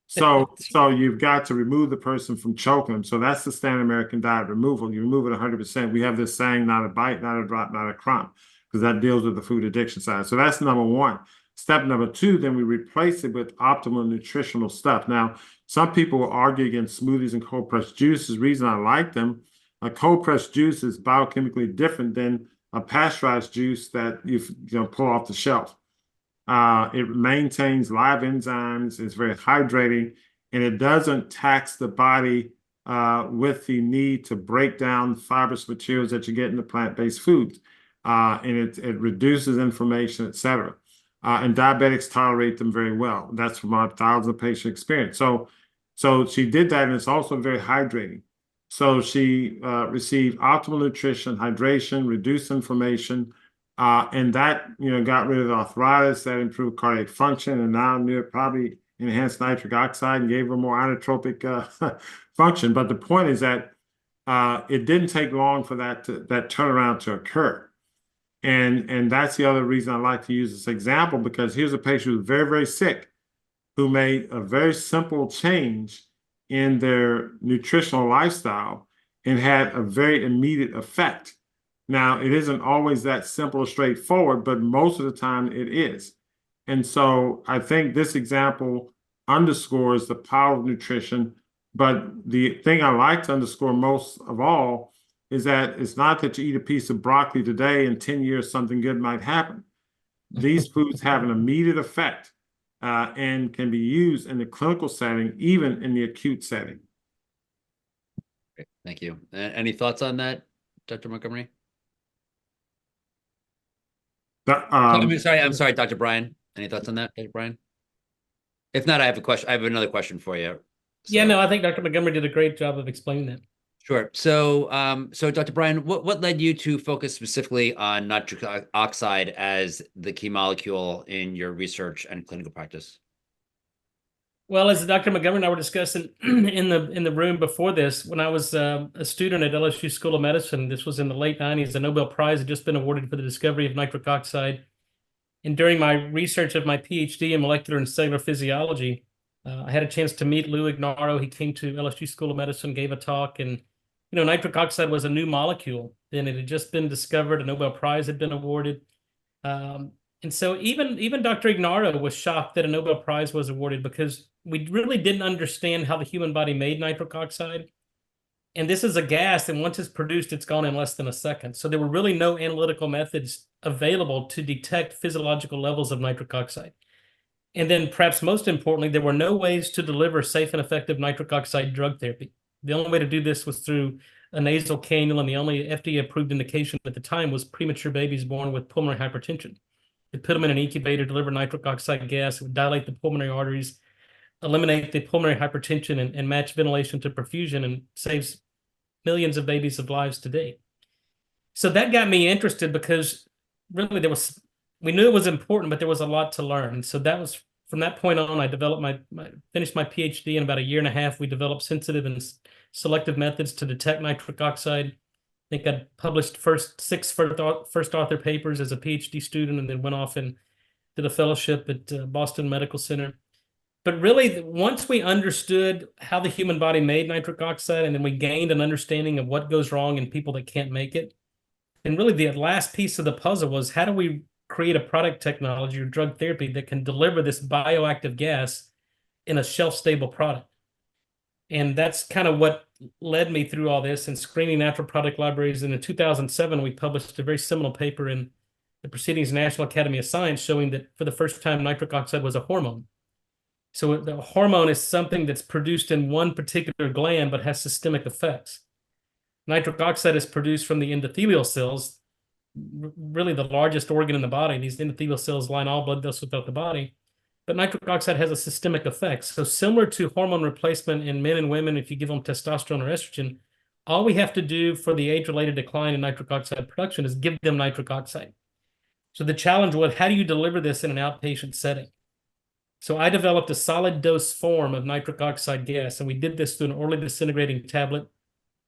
So you've got to remove the person from choking them. So that's the standard American diet removal. You remove it 100%. We have this saying, not a bite, not a drop, not a crumb, because that deals with the food addiction side. So that's number one. Step number two, then we replace it with optimal nutritional stuff. Now, some people will argue against smoothies and cold pressed juices. The reason I like them, a cold pressed juice is biochemically different than a pasteurized juice that you pull off the shelf. It maintains live enzymes, it's very hydrating, and it doesn't tax the body with the need to break down fibrous materials that you get in the plant-based foods. And it reduces inflammation, et cetera. And diabetics tolerate them very well. That's from our thousands of patient experience. So she did that, and it's also very hydrating. So she received optimal nutrition, hydration, reduced inflammation, and that got rid of the arthritis, that improved cardiac function, and now probably enhanced nitric oxide and gave her more inotropic function. But the point is that it didn't take long for that turnaround to occur. And that's the other reason I like to use this example, because here's a patient who's very, very sick, who made a very simple change in their nutritional lifestyle and had a very immediate effect. Now, it isn't always that simple or straightforward, but most of the time it is. And so I think this example underscores the power of nutrition. But the thing I like to underscore most of all is that it's not that you eat a piece of broccoli today, in 10 years something good might happen. These foods have an immediate effect and can be used in the clinical setting, even in the acute setting. Great. Thank you. Any thoughts on that, Dr. Montgomery? The, I'm sorry, Dr. Bryan. Any thoughts on that, Dr. Bryan? If not, I have a question. I have another question for you. Yeah, So, no, I think Dr. Montgomery did a great job of explaining that. sure. So Dr. Bryan, what led you to focus specifically on nitric oxide as the key molecule in your research and clinical practice? Well, as Dr. Montgomery and I were discussing in the room before this, when I was a student at LSU School of Medicine, this was in the late 90s, the Nobel Prize had just been awarded for the discovery of nitric oxide. And during my research of my PhD in molecular and cellular physiology, I had a chance to meet Lou Ignarro. He came to LSU School of Medicine, gave a talk, and nitric oxide was a new molecule. Then it had just been discovered. A Nobel Prize had been awarded. And so even Dr. Ignarro was shocked that a Nobel Prize was awarded because we really didn't understand how the human body made nitric oxide. And this is a gas, and once it's produced, it's gone in less than a second. So there were really no analytical methods available to detect physiological levels of nitric oxide. And then perhaps most importantly, there were no ways to deliver safe and effective nitric oxide drug therapy. The only way to do this was through a nasal cannula, and the only FDA-approved indication at the time was premature babies born with pulmonary hypertension. They put them in an incubator, deliver nitric oxide gas, it would dilate the pulmonary arteries, eliminate the pulmonary hypertension, and match ventilation to perfusion, and saves millions of babies of lives today. So that got me interested because really we knew it was important, but there was a lot to learn. And so that was from that point on, I developed finished my PhD in about a year and a half. We developed sensitive and selective methods to detect nitric oxide. I think I published six first author papers as a PhD student, and then went off and did a fellowship at Boston Medical Center. But really, once we understood how the human body made nitric oxide, and then we gained an understanding of what goes wrong in people that can't make it, and really the last piece of the puzzle was how do we create a product technology or drug therapy that can deliver this bioactive gas in a shelf-stable product. And that's kind of what led me through all this and screening natural product libraries. And in 2007, we published a very seminal paper in the Proceedings National Academy of Science showing that for the first time, nitric oxide was a hormone. So the hormone is something that's produced in one particular gland but has systemic effects. Nitric oxide is produced from the endothelial cells, really the largest organ in the body. These endothelial cells line all blood vessels throughout the body. But nitric oxide has a systemic effect. So similar to hormone replacement in men and women, if you give them testosterone or estrogen, all we have to do for the age-related decline in nitric oxide production is give them nitric oxide. So the challenge was, how do you deliver this in an outpatient setting? So I developed a solid dose form of nitric oxide gas, and we did this through an orally disintegrating tablet.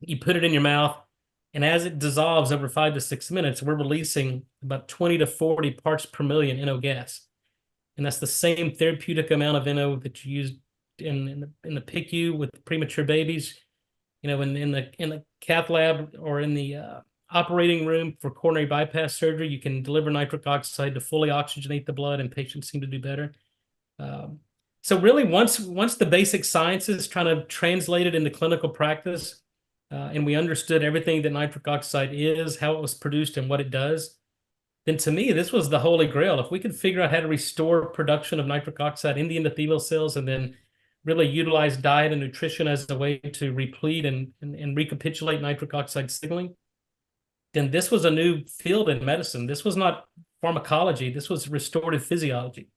You put it in your mouth, and as it dissolves over 5 to 6 minutes, we're releasing about 20 to 40 parts per million NO gas. And that's the same therapeutic amount of NO that you use in the PICU with premature babies, in the cath lab or in the operating room for coronary bypass surgery. You can deliver nitric oxide to fully oxygenate the blood, and patients seem to do better. So really, once the basic sciences kind of translated into clinical practice, and we understood everything that nitric oxide is, how it was produced, and what it does, then to me, this was the holy grail. If we could figure out how to restore production of nitric oxide in the endothelial cells and then really utilize diet and nutrition as a way to replete and recapitulate nitric oxide signaling, then this was a new field in medicine. This was not pharmacology. This was restorative physiology.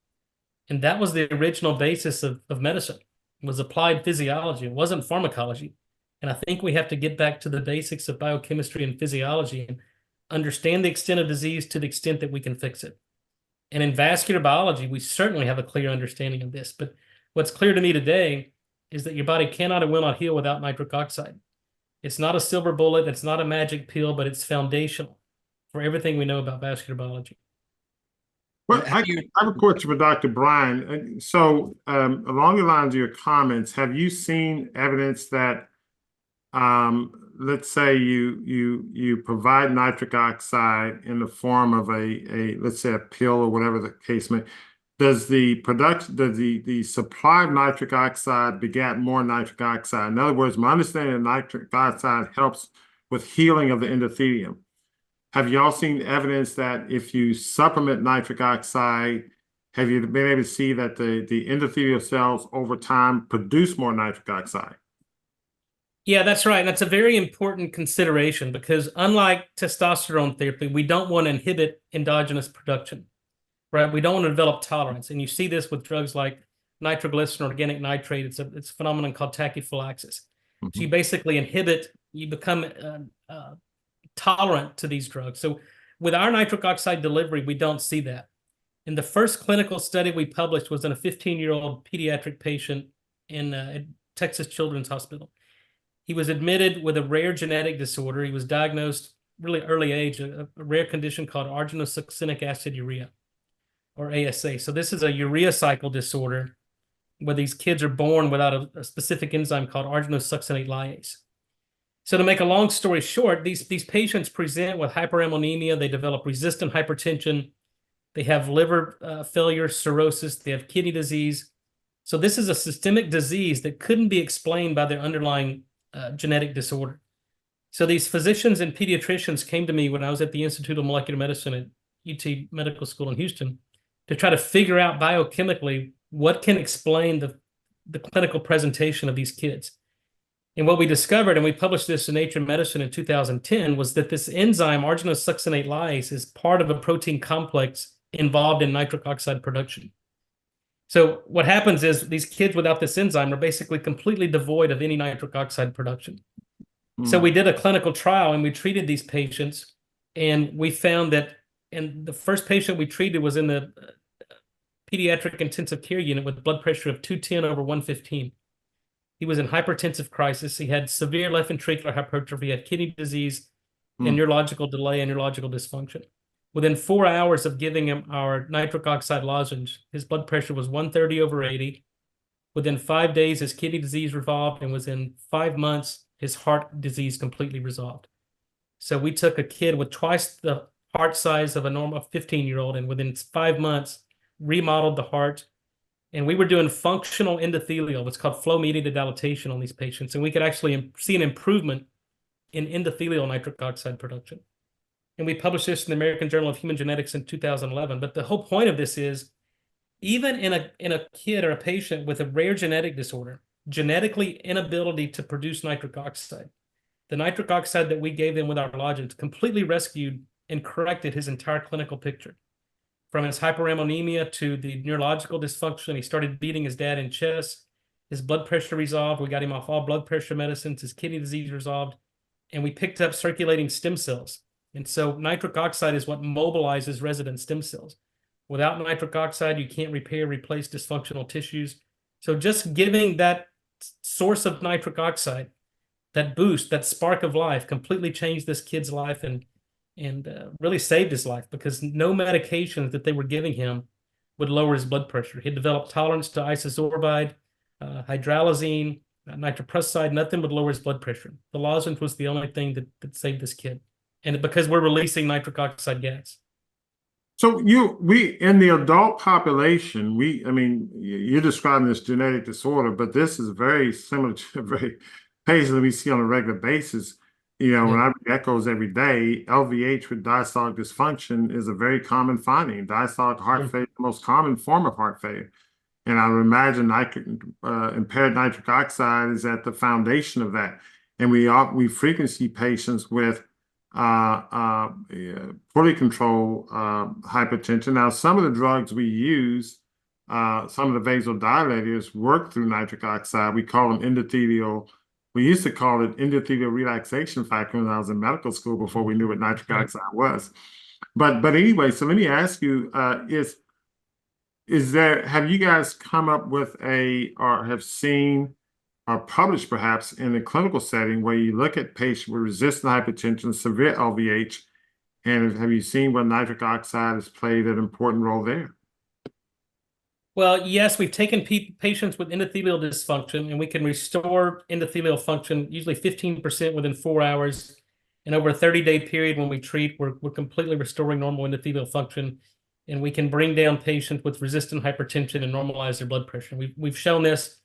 And that was the original basis of medicine. It was applied physiology. It wasn't pharmacology. And I think we have to get back to the basics of biochemistry and physiology and understand the extent of disease to the extent that we can fix it. And in vascular biology, we certainly have a clear understanding of this. But what's clear to me today is that your body cannot and will not heal without nitric oxide. It's not a silver bullet. It's not a magic pill, but it's foundational for everything we know about vascular biology. Well, I have a question for Dr. Bryan. So, along the lines of your comments, have you seen evidence that, let's say you provide nitric oxide in the form of let's say a pill or whatever the case may, does the supply of nitric oxide beget more nitric oxide? In other words, my understanding of nitric oxide helps with healing of the endothelium. Have you all seen evidence that if you supplement nitric oxide, have you been able to see that the endothelial cells over time produce more nitric oxide? Yeah, that's right. And that's a very important consideration because unlike testosterone therapy, we don't want to inhibit endogenous production, right? We don't want to develop tolerance. And you see this with drugs like nitroglycerin or organic nitrate. It's a phenomenon called tachyphylaxis. So you basically inhibit, you become tolerant to these drugs. So with our nitric oxide delivery, we don't see that. In the first clinical study we published was in a 15-year-old pediatric patient at Texas Children's Hospital. He was admitted with a rare genetic disorder. He was diagnosed really early age, a rare condition called arginosuccinic aciduria, or ASA. So this is a urea cycle disorder where these kids are born without a specific enzyme called arginosuccinate lyase. So to make a long story short, these patients present with hyperammonemia. They develop resistant hypertension. They have liver failure, cirrhosis. They have kidney disease. So this is a systemic disease that couldn't be explained by their underlying genetic disorder. So these physicians and pediatricians came to me when I was at the Institute of Molecular Medicine at UT Medical School in Houston to try to figure out biochemically what can explain the clinical presentation of these kids. And what we discovered, and we published this in Nature Medicine in 2010, was that this enzyme, arginosuccinate lyase, is part of a protein complex involved in nitric oxide production. So what happens is these kids without this enzyme are basically completely devoid of any nitric oxide production. So we did a clinical trial and we treated these patients, and we found that, and the first patient we treated was in the pediatric intensive care unit with blood pressure of 210/115. He was in hypertensive crisis. He had severe left ventricular hypertrophy, had kidney disease, and neurological delay and neurological dysfunction. Within 4 hours of giving him our nitric oxide lozenge, his blood pressure was 130/80. Within 5 days, his kidney disease resolved, and within 5 months, his heart disease completely resolved. So we took a kid with twice the heart size of a normal 15-year-old, and within 5 months, remodeled the heart. And we were doing functional endothelial, what's called flow-mediated dilatation on these patients. And we could actually see an improvement in endothelial nitric oxide production. And we published this in the American Journal of Human Genetics in 2011. But the whole point of this is, even in a kid or a patient with a rare genetic disorder, genetically inability to produce nitric oxide, the nitric oxide that we gave them with our lozenge completely rescued and corrected his entire clinical picture. From his hyperammonemia to the neurological dysfunction, he started beating his dad in chess. His blood pressure resolved. We got him off all blood pressure medicines. His kidney disease resolved. And we picked up circulating stem cells. And so nitric oxide is what mobilizes resident stem cells. Without nitric oxide, you can't repair, replace dysfunctional tissues. So just giving that source of nitric oxide, that boost, that spark of life, completely changed this kid's life and really saved his life, because no medications that they were giving him would lower his blood pressure. He developed tolerance to isosorbide, hydralazine, nitroprusside. Nothing would lower his blood pressure. The lozenge was the only thing that saved this kid. And because we're releasing nitric oxide gas. So we in the adult population, I mean, you're describing this genetic disorder, but this is very similar to very patients that we see on a regular basis. You know, when I read echoes every day, LVH with diastolic dysfunction is a very common finding. Diastolic heart failure is the most common form of heart failure. And I would imagine impaired nitric oxide is at the foundation of that. And we frequently see patients with poorly controlled hypertension. Now, some of the drugs we use, some of the vasodilators work through nitric oxide. We call them endothelial. We used to call it endothelial relaxation factor when I was in medical school before we knew what nitric oxide was. But anyway, so let me ask you, have you guys come up with or have seen or published perhaps in a clinical setting where you look at patients with resistant hypertension, severe LVH, and have you seen where nitric oxide has played an important role there? Well, yes, we've taken patients with endothelial dysfunction, and we can restore endothelial function usually 15% within 4 hours. And over a 30-day period when we treat, we're completely restoring normal endothelial function, and we can bring down patients with resistant hypertension and normalize their blood pressure. We've shown this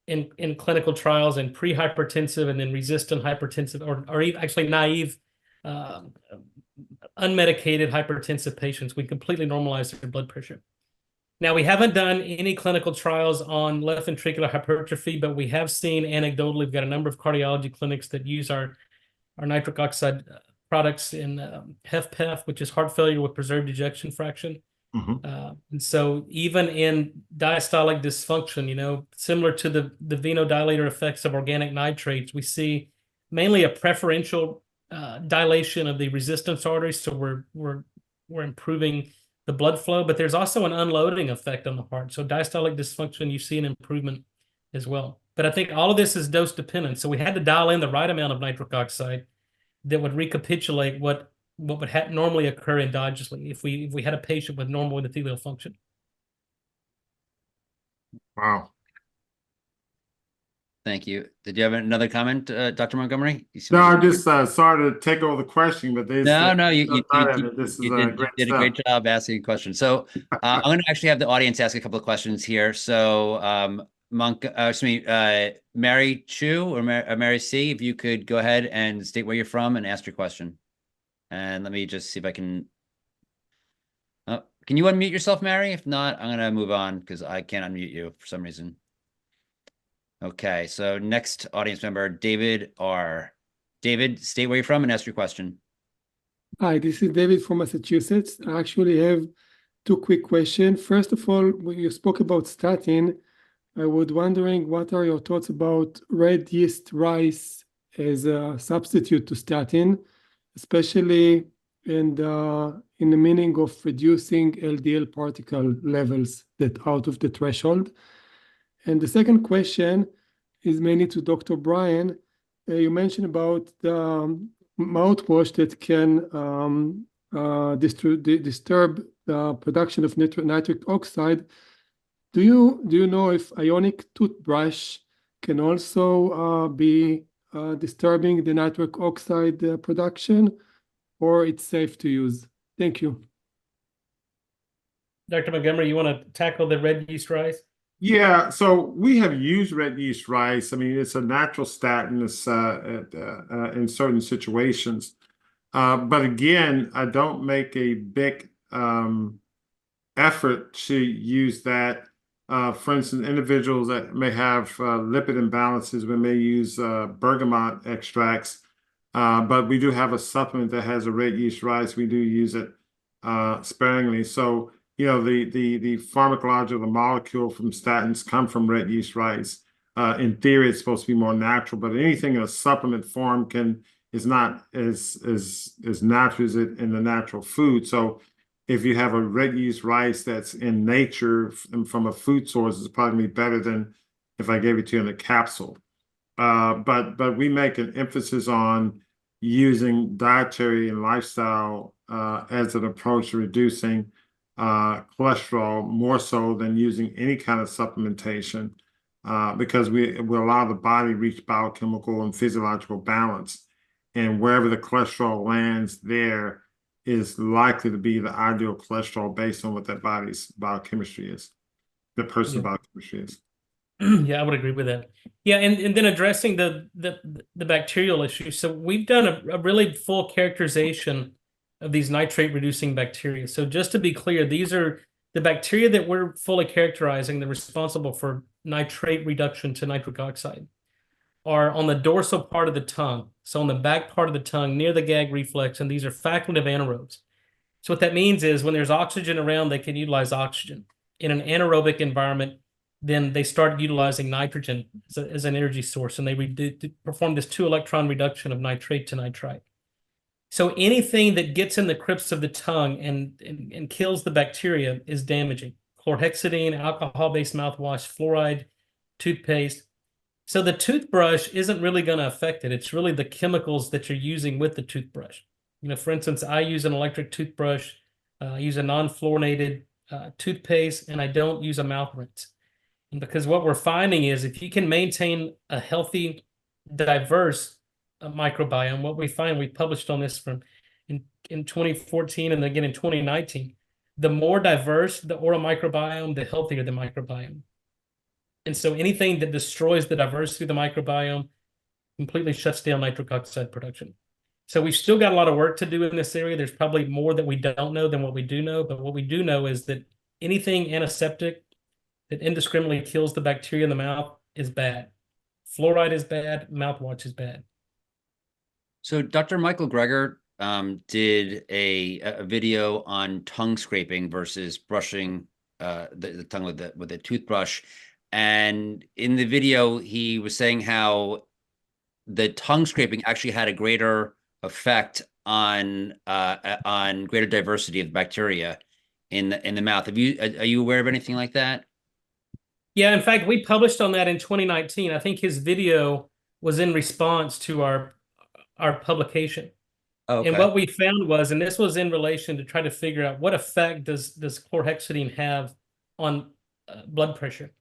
in clinical trials in pre-hypertensive and then resistant hypertensive, or actually naive, unmedicated hypertensive patients. We completely normalize their blood pressure. Now, we haven't done any clinical trials on left ventricular hypertrophy, but we have seen anecdotally, we've got a number of cardiology clinics that use our nitric oxide products in HFpEF, which is heart failure with preserved ejection fraction. And so even in diastolic dysfunction, you know, similar to the venodilator effects of organic nitrates, we see mainly a preferential dilation of the resistance arteries. So we're improving the blood flow, but there's also an unloading effect on the heart. So diastolic dysfunction, you see an improvement as well. But I think all of this is dose dependent. So we had to dial in the right amount of nitric oxide that would recapitulate what would normally occur endogenously if we had a patient with normal endothelial function. Wow. Thank you. Did you have another comment, Dr. Montgomery? No, I'm just sorry to take over the question, but there's No, this is you great did a stuff. great job asking a question. So I'm going to actually have the audience ask a couple of questions here. So Mary Chu or Mary C, if you could go ahead and state where you're from and ask your question. And let me just see if I can. Can you unmute yourself, Mary? If not, I'm going to move on because I can't unmute you for some reason. Okay, so next audience member, David R. David, state where you're from and ask your question. Hi, this is David from Massachusetts. I actually have two quick questions. First of all, when you spoke about statin, I was wondering what are your thoughts about red yeast rice as a substitute to statin, especially in the meaning of reducing LDL particle levels that out of the threshold. And the second question is mainly to Dr. Bryan. You mentioned about the mouthwash that can disturb the production of nitric oxide. Do you know if ionic toothbrush can also be disturbing the nitric oxide production, or it's safe to use? Thank you. Dr. Montgomery, you want to tackle the red yeast rice? Yeah, so we have used red yeast rice. I mean, it's a natural statin in certain situations. But again, I don't make a big effort to use that. For instance, individuals that may have lipid imbalances, we may use bergamot extracts. But we do have a supplement that has a red yeast rice. We do use it sparingly. So you know, the pharmacology of the molecule from statins come from red yeast rice. In theory, it's supposed to be more natural, but anything in a supplement form is not as natural as it in the natural food. So if you have a red yeast rice that's in nature and from a food source, it's probably better than if I gave it to you in a capsule. But we make an emphasis on using dietary and lifestyle as an approach to reducing cholesterol more so than using any kind of supplementation because we allow the body to reach biochemical and physiological balance. And wherever the cholesterol lands there is likely to be the ideal cholesterol based on what that body's biochemistry is, the person's biochemistry is. Yeah, I would agree with that. Yeah, and then addressing the bacterial issue. So we've done a really full characterization of these nitrate-reducing bacteria. So just to be clear, these are the bacteria that we're fully characterizing that are responsible for nitrate reduction to nitric oxide are on the dorsal part of the tongue. So on the back part of the tongue near the gag reflex, and these are facultative anaerobes. So what that means is when there's oxygen around, they can utilize oxygen. In an anaerobic environment, then they start utilizing nitrogen as an energy source, and they perform this 2-electron reduction of nitrate to nitrite. So anything that gets in the crypts of the tongue and kills the bacteria is damaging. Chlorhexidine, alcohol-based mouthwash, fluoride, toothpaste. So the toothbrush isn't really going to affect it. It's really the chemicals that you're using with the toothbrush. You know, for instance, I use an electric toothbrush, I use a non-fluorinated toothpaste, and I don't use a mouth rinse. And because what we're finding is if you can maintain a healthy, diverse microbiome, what we find, we published on this in 2014 and again in 2019, the more diverse the oral microbiome, the healthier the microbiome. And so anything that destroys the diversity of the microbiome completely shuts down nitric oxide production. So we've still got a lot of work to do in this area. There's probably more that we don't know than what we do know, but what we do know is that anything antiseptic that indiscriminately kills the bacteria in the mouth is bad. Fluoride is bad. Mouthwash is bad. So Dr. Michael Greger did a video on tongue scraping versus brushing the tongue with a toothbrush. And in the video, he was saying how the tongue scraping actually had a greater effect on greater diversity of bacteria in the mouth. Are you aware of anything like that? Yeah, in fact, we published on that in 2019. I think his video was in response to our publication. Okay. And what we found was, and this was in relation to try to figure out what effect does chlorhexidine have on blood pressure.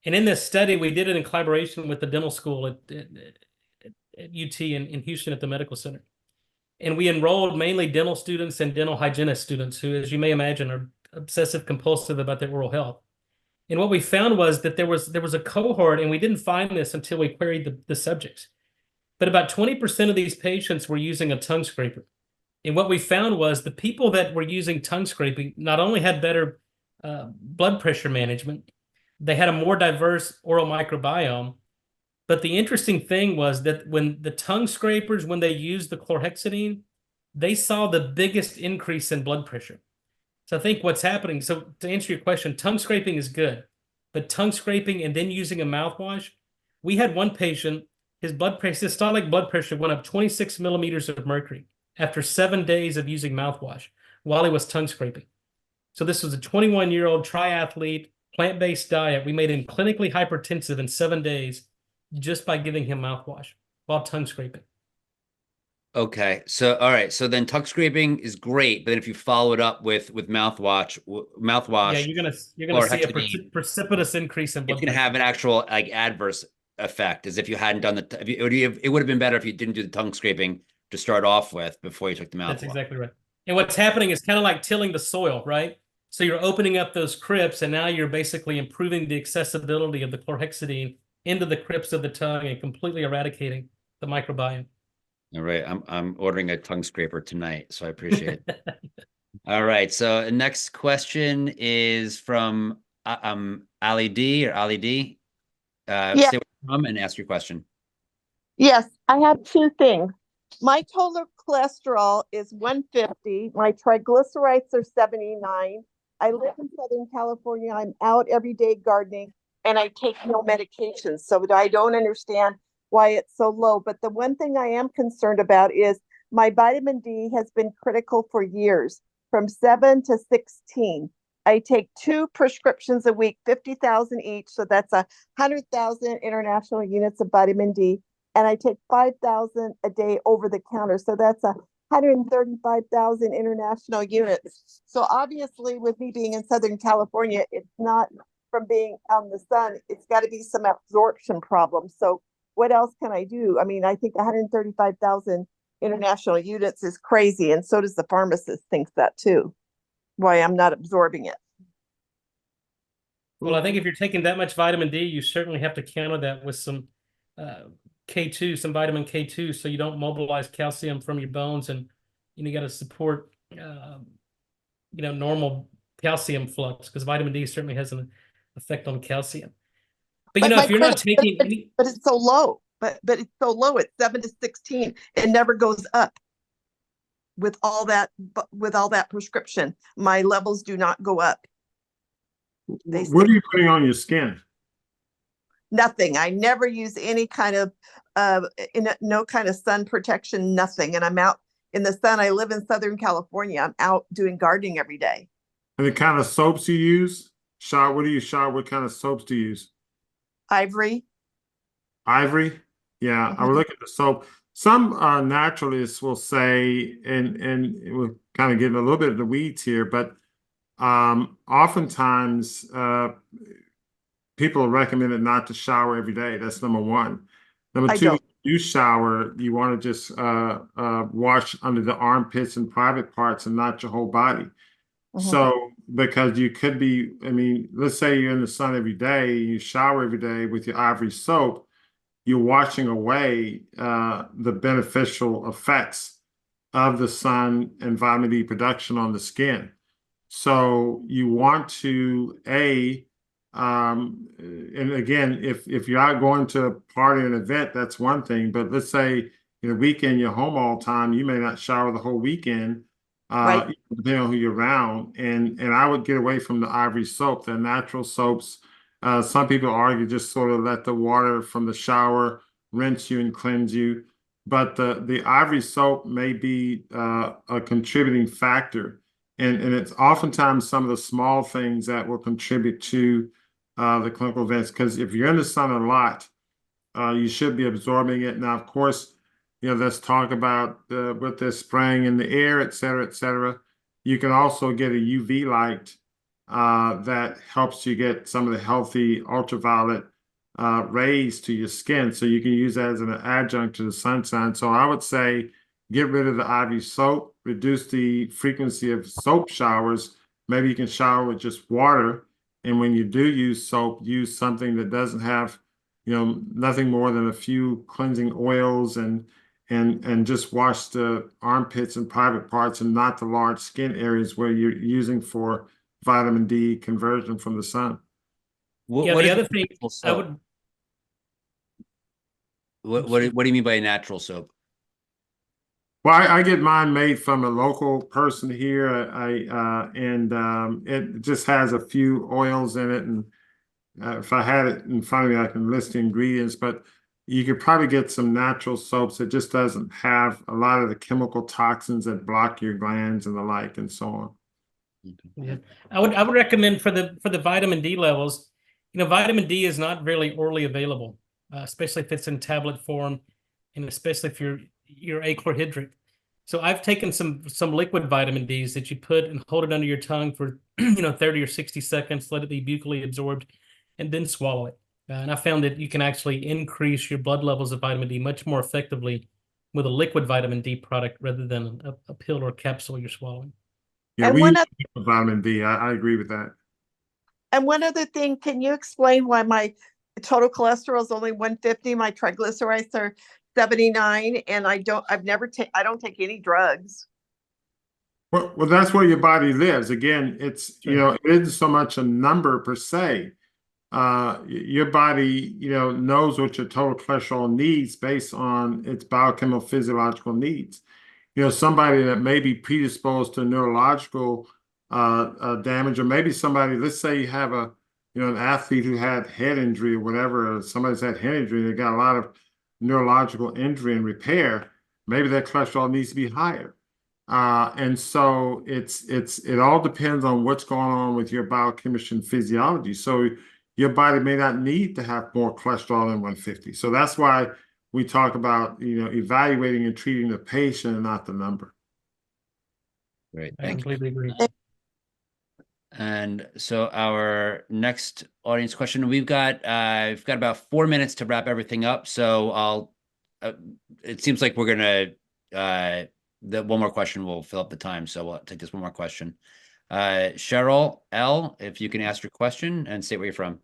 And in this study, we did it in collaboration with the dental school at UT in Houston at the medical center. And we enrolled mainly dental students and dental hygienist students who, as you may imagine, are obsessive compulsive about their oral health. And what we found was that there was a cohort, and we didn't find this until we queried the subjects, but about 20% of these patients were using a tongue scraper. And what we found was the people that were using tongue scraping not only had better blood pressure management, they had a more diverse oral microbiome. But the interesting thing was that when the tongue scrapers, when they used the chlorhexidine, they saw the biggest increase in blood pressure. So I think what's happening, so to answer your question, tongue scraping is good, but tongue scraping and then using a mouthwash, we had one patient, his systolic blood pressure went up 26 millimeters of mercury after 7 days of using mouthwash while he was tongue scraping. So this was a 21-year-old triathlete, plant-based diet. We made him clinically hypertensive in 7 days just by giving him mouthwash while tongue scraping. Okay. So, all right. So then tongue scraping is great, but then if you follow it up with mouthwash, Yeah, you're gonna see a precipitous increase in blood it's gonna pressure. have an actual like adverse effect, as if you hadn't done it would have been better if you didn't do the tongue scraping to start off with before you took the mouthwash. That's exactly right. And what's happening is kind of like tilling the soil, right? So you're opening up those crypts, and now you're basically improving the accessibility of the chlorhexidine into the crypts of the tongue and completely eradicating the microbiome. All right. I'm ordering a tongue scraper tonight, so I appreciate it. All right. So next question is from Ali D or Ali D. Yeah. Stay with mom and ask your question. Yes, I have two things. My total cholesterol is 150. My triglycerides are 79. I live in Southern California. I'm out every day gardening, and I take no medications. So I don't understand why it's so low. But the one thing I am concerned about is my vitamin D has been critical for years, from 7 to 16. I take 2 prescriptions a week, 50,000 each. So that's 100,000 international units of vitamin D. And I take 5,000 a day over the counter. So that's 135,000 international units. So obviously, with me being in Southern California, it's not from being out in the sun. It's got to be some absorption problem. So what else can I do? I mean, I think 135,000 international units is crazy. And so does the pharmacist thinks that too, why I'm not absorbing it. Well, I think if you're taking that much vitamin D, you certainly have to counter that with some K2, some vitamin K2, so you don't mobilize calcium from your bones, and you got to support normal calcium flux, because vitamin D certainly has an effect on calcium. But if you're not taking any, but it's so low. But it's so low. It's 7 to 16. It never goes up with all that prescription. My levels do not go up. What are you putting on your skin? Nothing. I never use any kind of no kind of sun protection, nothing. And I'm out in the sun. I live in Southern California. I'm out doing gardening every day. And the kind of soaps you use? What do you shower? What kind of soaps do you use? Ivory. Ivory? Yeah, I would look at the soap. Some naturalists will say, and we're kind of getting a little bit of the weeds here, but oftentimes people are recommended not to shower every day. That's number one. Number two, you shower, you want to just wash under the armpits and private parts and not your whole body. So, because you could be, I mean, let's say you're in the sun every day, you shower every day with your ivory soap, you're washing away the beneficial effects of the sun and vitamin D production on the skin. So you want to, and again, if you're out going to a party or an event, that's one thing. But let's say in a weekend you're home all the time, you may not shower the whole weekend, Right. depending on who you're around. And I would get away from the ivory soap, the natural soaps. Some people argue just sort of let the water from the shower rinse you and cleanse you. But the ivory soap may be a contributing factor. And it's oftentimes some of the small things that will contribute to the clinical events. Because if you're in the sun a lot, you should be absorbing it. Now, of course, let's talk about what they're spraying in the air, et cetera, et cetera. You can also get a UV light that helps you get some of the healthy ultraviolet rays to your skin. So you can use that as an adjunct to the sunshine. So I would say get rid of the ivory soap, reduce the frequency of soap showers. Maybe you can shower with just water. And when you do use soap, use something that doesn't have, nothing more than a few cleansing oils and just wash the armpits and private parts and not the large skin areas where you're using for vitamin D conversion from the sun. Yeah, What the is other thing natural I soap? would, What do you mean by a natural soap? Well, I get mine made from a local person here. It just has a few oils in it, and if I had it in front of me, I can list the ingredients. But you could probably get some natural soaps that just doesn't have a lot of the chemical toxins that block your glands and the like, and so on. yeah, I would recommend for the vitamin D levels. Vitamin D is not really orally available, especially if it's in tablet form, and especially if you're achlorhydric. So I've taken some liquid vitamin Ds that you put and hold it under your tongue for 30 or 60 seconds, let it be buccally absorbed, and then swallow it. And I found that you can actually increase your blood levels of vitamin D much more effectively with a liquid vitamin D product rather than a pill or capsule you're swallowing. Yeah, And we one use other, vitamin D. I agree with that. and one other thing, can you explain why my total cholesterol is only 150? My triglycerides are 79, and I don't take any drugs. Well, that's where your body lives. Again, it's, Sure. it isn't so much a number per se. Your body, knows what your total cholesterol needs based on its biochemical physiological needs. Somebody that may be predisposed to neurological damage, or maybe somebody, let's say you have an athlete who had head injury or whatever, or somebody's had head injury, they got a lot of neurological injury and repair, maybe their cholesterol needs to be higher. And so it all depends on what's going on with your biochemistry and physiology. So your body may not need to have more cholesterol than 150. So that's why we talk about, evaluating and treating the patient and not the number. Great, I thank you. completely agree. And so our next audience question, we've got about 4 minutes to wrap everything up. So it seems like we're gonna that one more question will fill up the time. So we'll take this one more question. Cheryl L, if you can ask your question and state where you're from.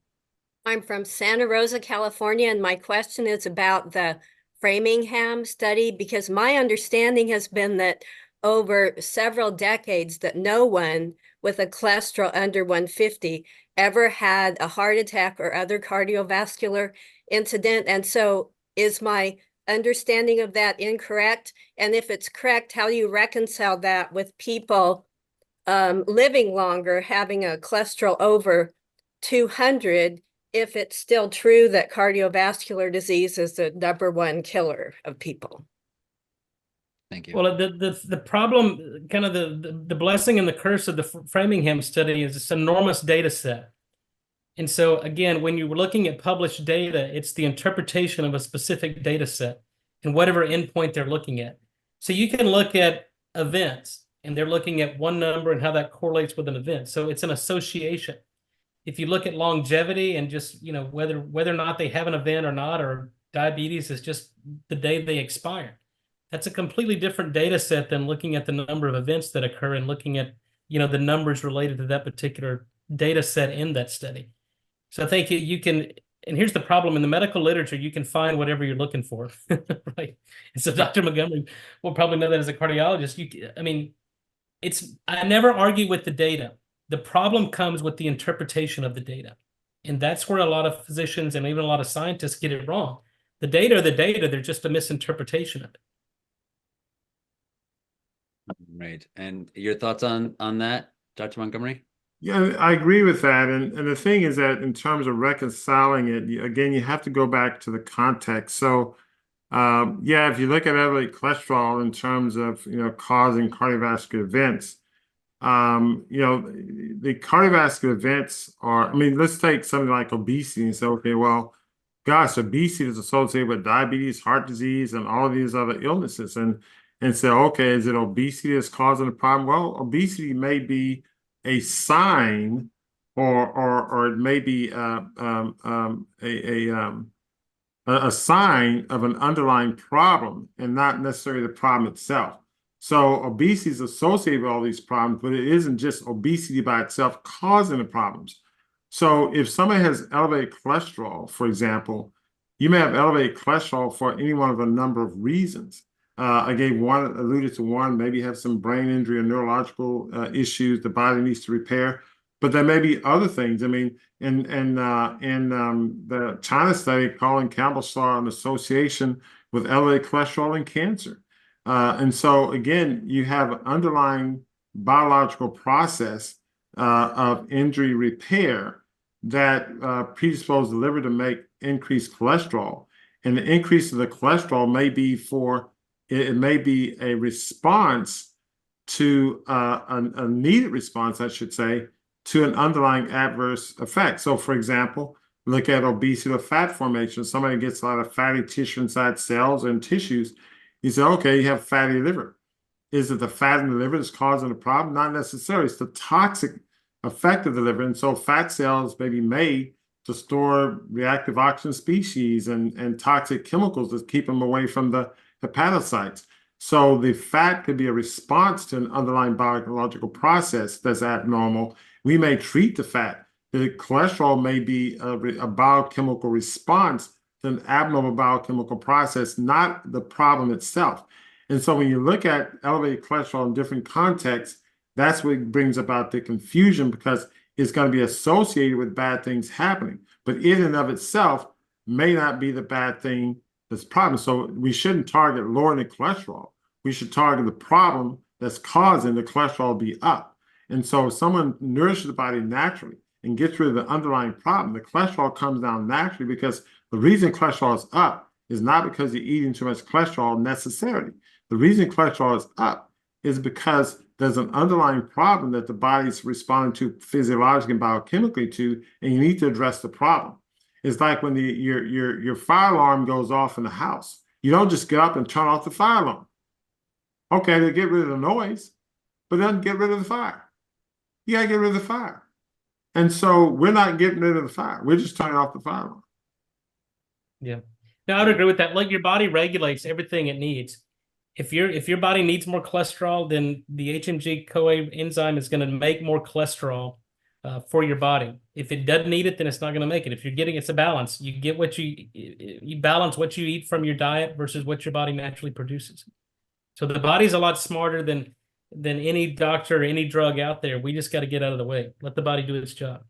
I'm from Santa Rosa, California, and my question is about the Framingham study, because my understanding has been that over several decades that no one with a cholesterol under 150 ever had a heart attack or other cardiovascular incident. And so is my understanding of that incorrect? And if it's correct, how do you reconcile that with people living longer, having a cholesterol over 200, if it's still true that cardiovascular disease is the #1 killer of people? Thank you. Well, the problem, kind of the blessing and the curse of the Framingham study is this enormous data set. And so again, when you're looking at published data, it's the interpretation of a specific data set and whatever endpoint they're looking at. So you can look at events, and they're looking at one number and how that correlates with an event. So it's an association. If you look at longevity and just, whether or not they have an event or not, or diabetes is just the day they expire, that's a completely different data set than looking at the number of events that occur and looking at, the numbers related to that particular data set in that study. So I think you can, and here's the problem, in the medical literature, you can find whatever you're looking for, right? And so Dr. Montgomery will probably know that as a cardiologist. I never argue with the data. The problem comes with the interpretation of the data. And that's where a lot of physicians and even a lot of scientists get it wrong. The data are the data, they're just a misinterpretation of it. Right. And your thoughts on that, Dr. Montgomery? Yeah, I agree with that. And the thing is that in terms of reconciling it, again, you have to go back to the context. So, yeah, if you look at elevated cholesterol in terms of, causing cardiovascular events, the cardiovascular events are, I mean, let's take something like obesity and say, okay, well, gosh, obesity is associated with diabetes, heart disease, and all of these other illnesses. And say, okay, is it obesity that's causing the problem? Well, obesity may be a sign, or it may be a sign of an underlying problem, and not necessarily the problem itself. So obesity is associated with all these problems, but it isn't just obesity by itself causing the problems. So if somebody has elevated cholesterol, for example, you may have elevated cholesterol for any one of a number of reasons. I alluded to one, maybe have some brain injury or neurological issues the body needs to repair, but there may be other things. I mean, in the China study, Colin Campbell saw an association with elevated cholesterol and cancer. And so again, you have an underlying biological process of injury repair that predispose the liver to make increased cholesterol. And the increase of the cholesterol may be it may be a response to a needed response, I should say, to an underlying adverse effect. So, for example, look at obesity or fat formation. Somebody gets a lot of fatty tissue inside cells and tissues. You say, okay, you have fatty liver. Is it the fat in the liver that's causing the problem? Not necessarily. It's the toxic effect of the liver. And so fat cells may be made to store reactive oxygen species and toxic chemicals that keep them away from the hepatocytes. So the fat could be a response to an underlying biological process that's abnormal. We may treat the fat. The cholesterol may be a biochemical response to an abnormal biochemical process, not the problem itself. And so when you look at elevated cholesterol in different contexts, that's what brings about the confusion, because it's going to be associated with bad things happening. But in and of itself may not be the bad thing that's the problem. So we shouldn't target lowering the cholesterol. We should target the problem that's causing the cholesterol to be up. And so if someone nourishes the body naturally and gets rid of the underlying problem, the cholesterol comes down naturally, because the reason cholesterol is up is not because you're eating too much cholesterol necessarily. The reason cholesterol is up is because there's an underlying problem that the body's responding to physiologically and biochemically to, and you need to address the problem. It's like when your fire alarm goes off in the house. You don't just get up and turn off the fire alarm. Okay, to get rid of the noise, but then get rid of the fire. You gotta get rid of the fire. And so we're not getting rid of the fire. We're just turning off the fire alarm. Yeah. No, I would agree with that. Like, your body regulates everything it needs. If your body needs more cholesterol, then the HMG-CoA enzyme is going to make more cholesterol for your body. If it doesn't need it, then it's not going to make it. If you're getting, it's a balance. You get what you balance what you eat from your diet versus what your body naturally produces. So the body's a lot smarter than any doctor or any drug out there. We just got to get out of the way. Let the body do its job.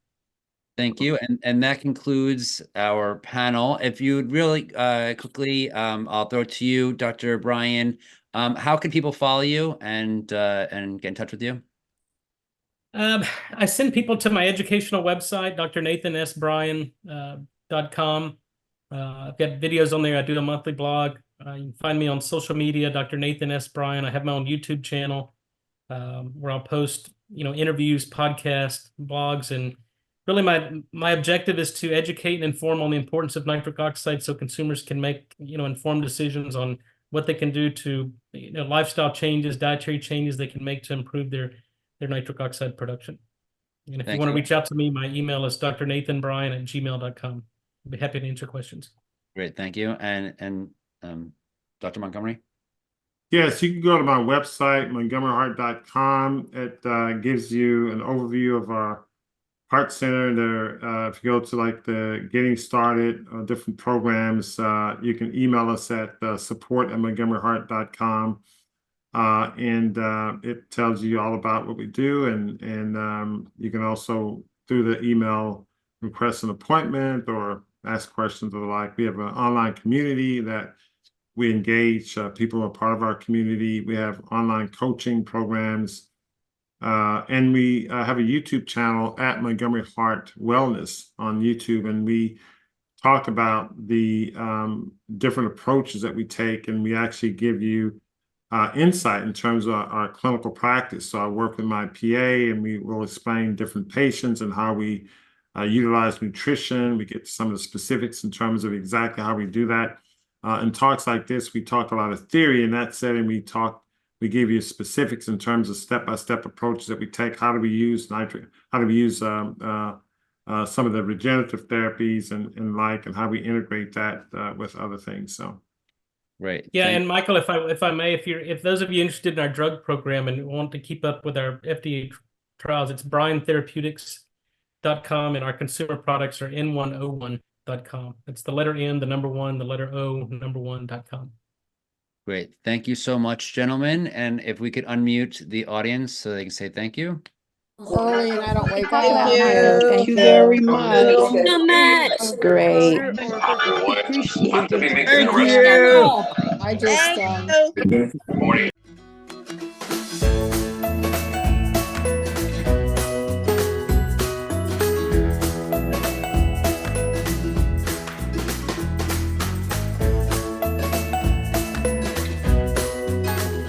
Thank you. And that concludes our panel. If you would really quickly, I'll throw it to you, Dr. Bryan. How can people follow you and get in touch with you? I send people to my educational website, drnathansbryan.com. I've got videos on there. I do a monthly blog. You can find me on social media, Dr. Nathan S. Bryan. I have my own YouTube channel where I'll post, interviews, podcasts, blogs, and really my objective is to educate and inform on the importance of nitric oxide, so consumers can make, informed decisions on what they can do to, lifestyle changes, dietary changes they can make to improve their nitric oxide production. And if you want to reach out to me, my email is drnathanbryan@gmail.com. I'd be happy to answer questions. Great, thank you. And Dr. Montgomery? Yes, you can go to my website, montgomeryheart.com. It gives you an overview of our Heart Center. There, if you go to like the Getting Started, different programs, you can email us at support@montgomeryheart.com. and it tells you all about what we do, and you can also, through the email, request an appointment or ask questions or the like. We have an online community that we engage. People are part of our community. We have online coaching programs, and we have a YouTube channel at Montgomery Heart Wellness on YouTube, and we talk about the different approaches that we take, and we actually give you insight in terms of our clinical practice. So I work with my PA, and we will explain different patients and how we utilize nutrition. We get to some of the specifics in terms of exactly how we do that. In talks like this, we talk a lot of theory. In that setting, we give you specifics in terms of step-by-step approaches that we take. How do we use nitric? How do we use some of the regenerative therapies and how we integrate that with other things. So. Right. Yeah, and Michael, if I may, if those of you interested in our drug program and want to keep up with our FDA trials, it's bryantherapeutics.com, and our consumer products are N101.com. It's the letter N, the number 1, the letter O, number 1.com. Great. Thank you so much, gentlemen. And if we could unmute the audience so they can say thank you. Early and I don't wake up. Thank you. Thank you very much. Thank you so much. Great. Appreciate it. Thank you. I just Thank you. Good morning.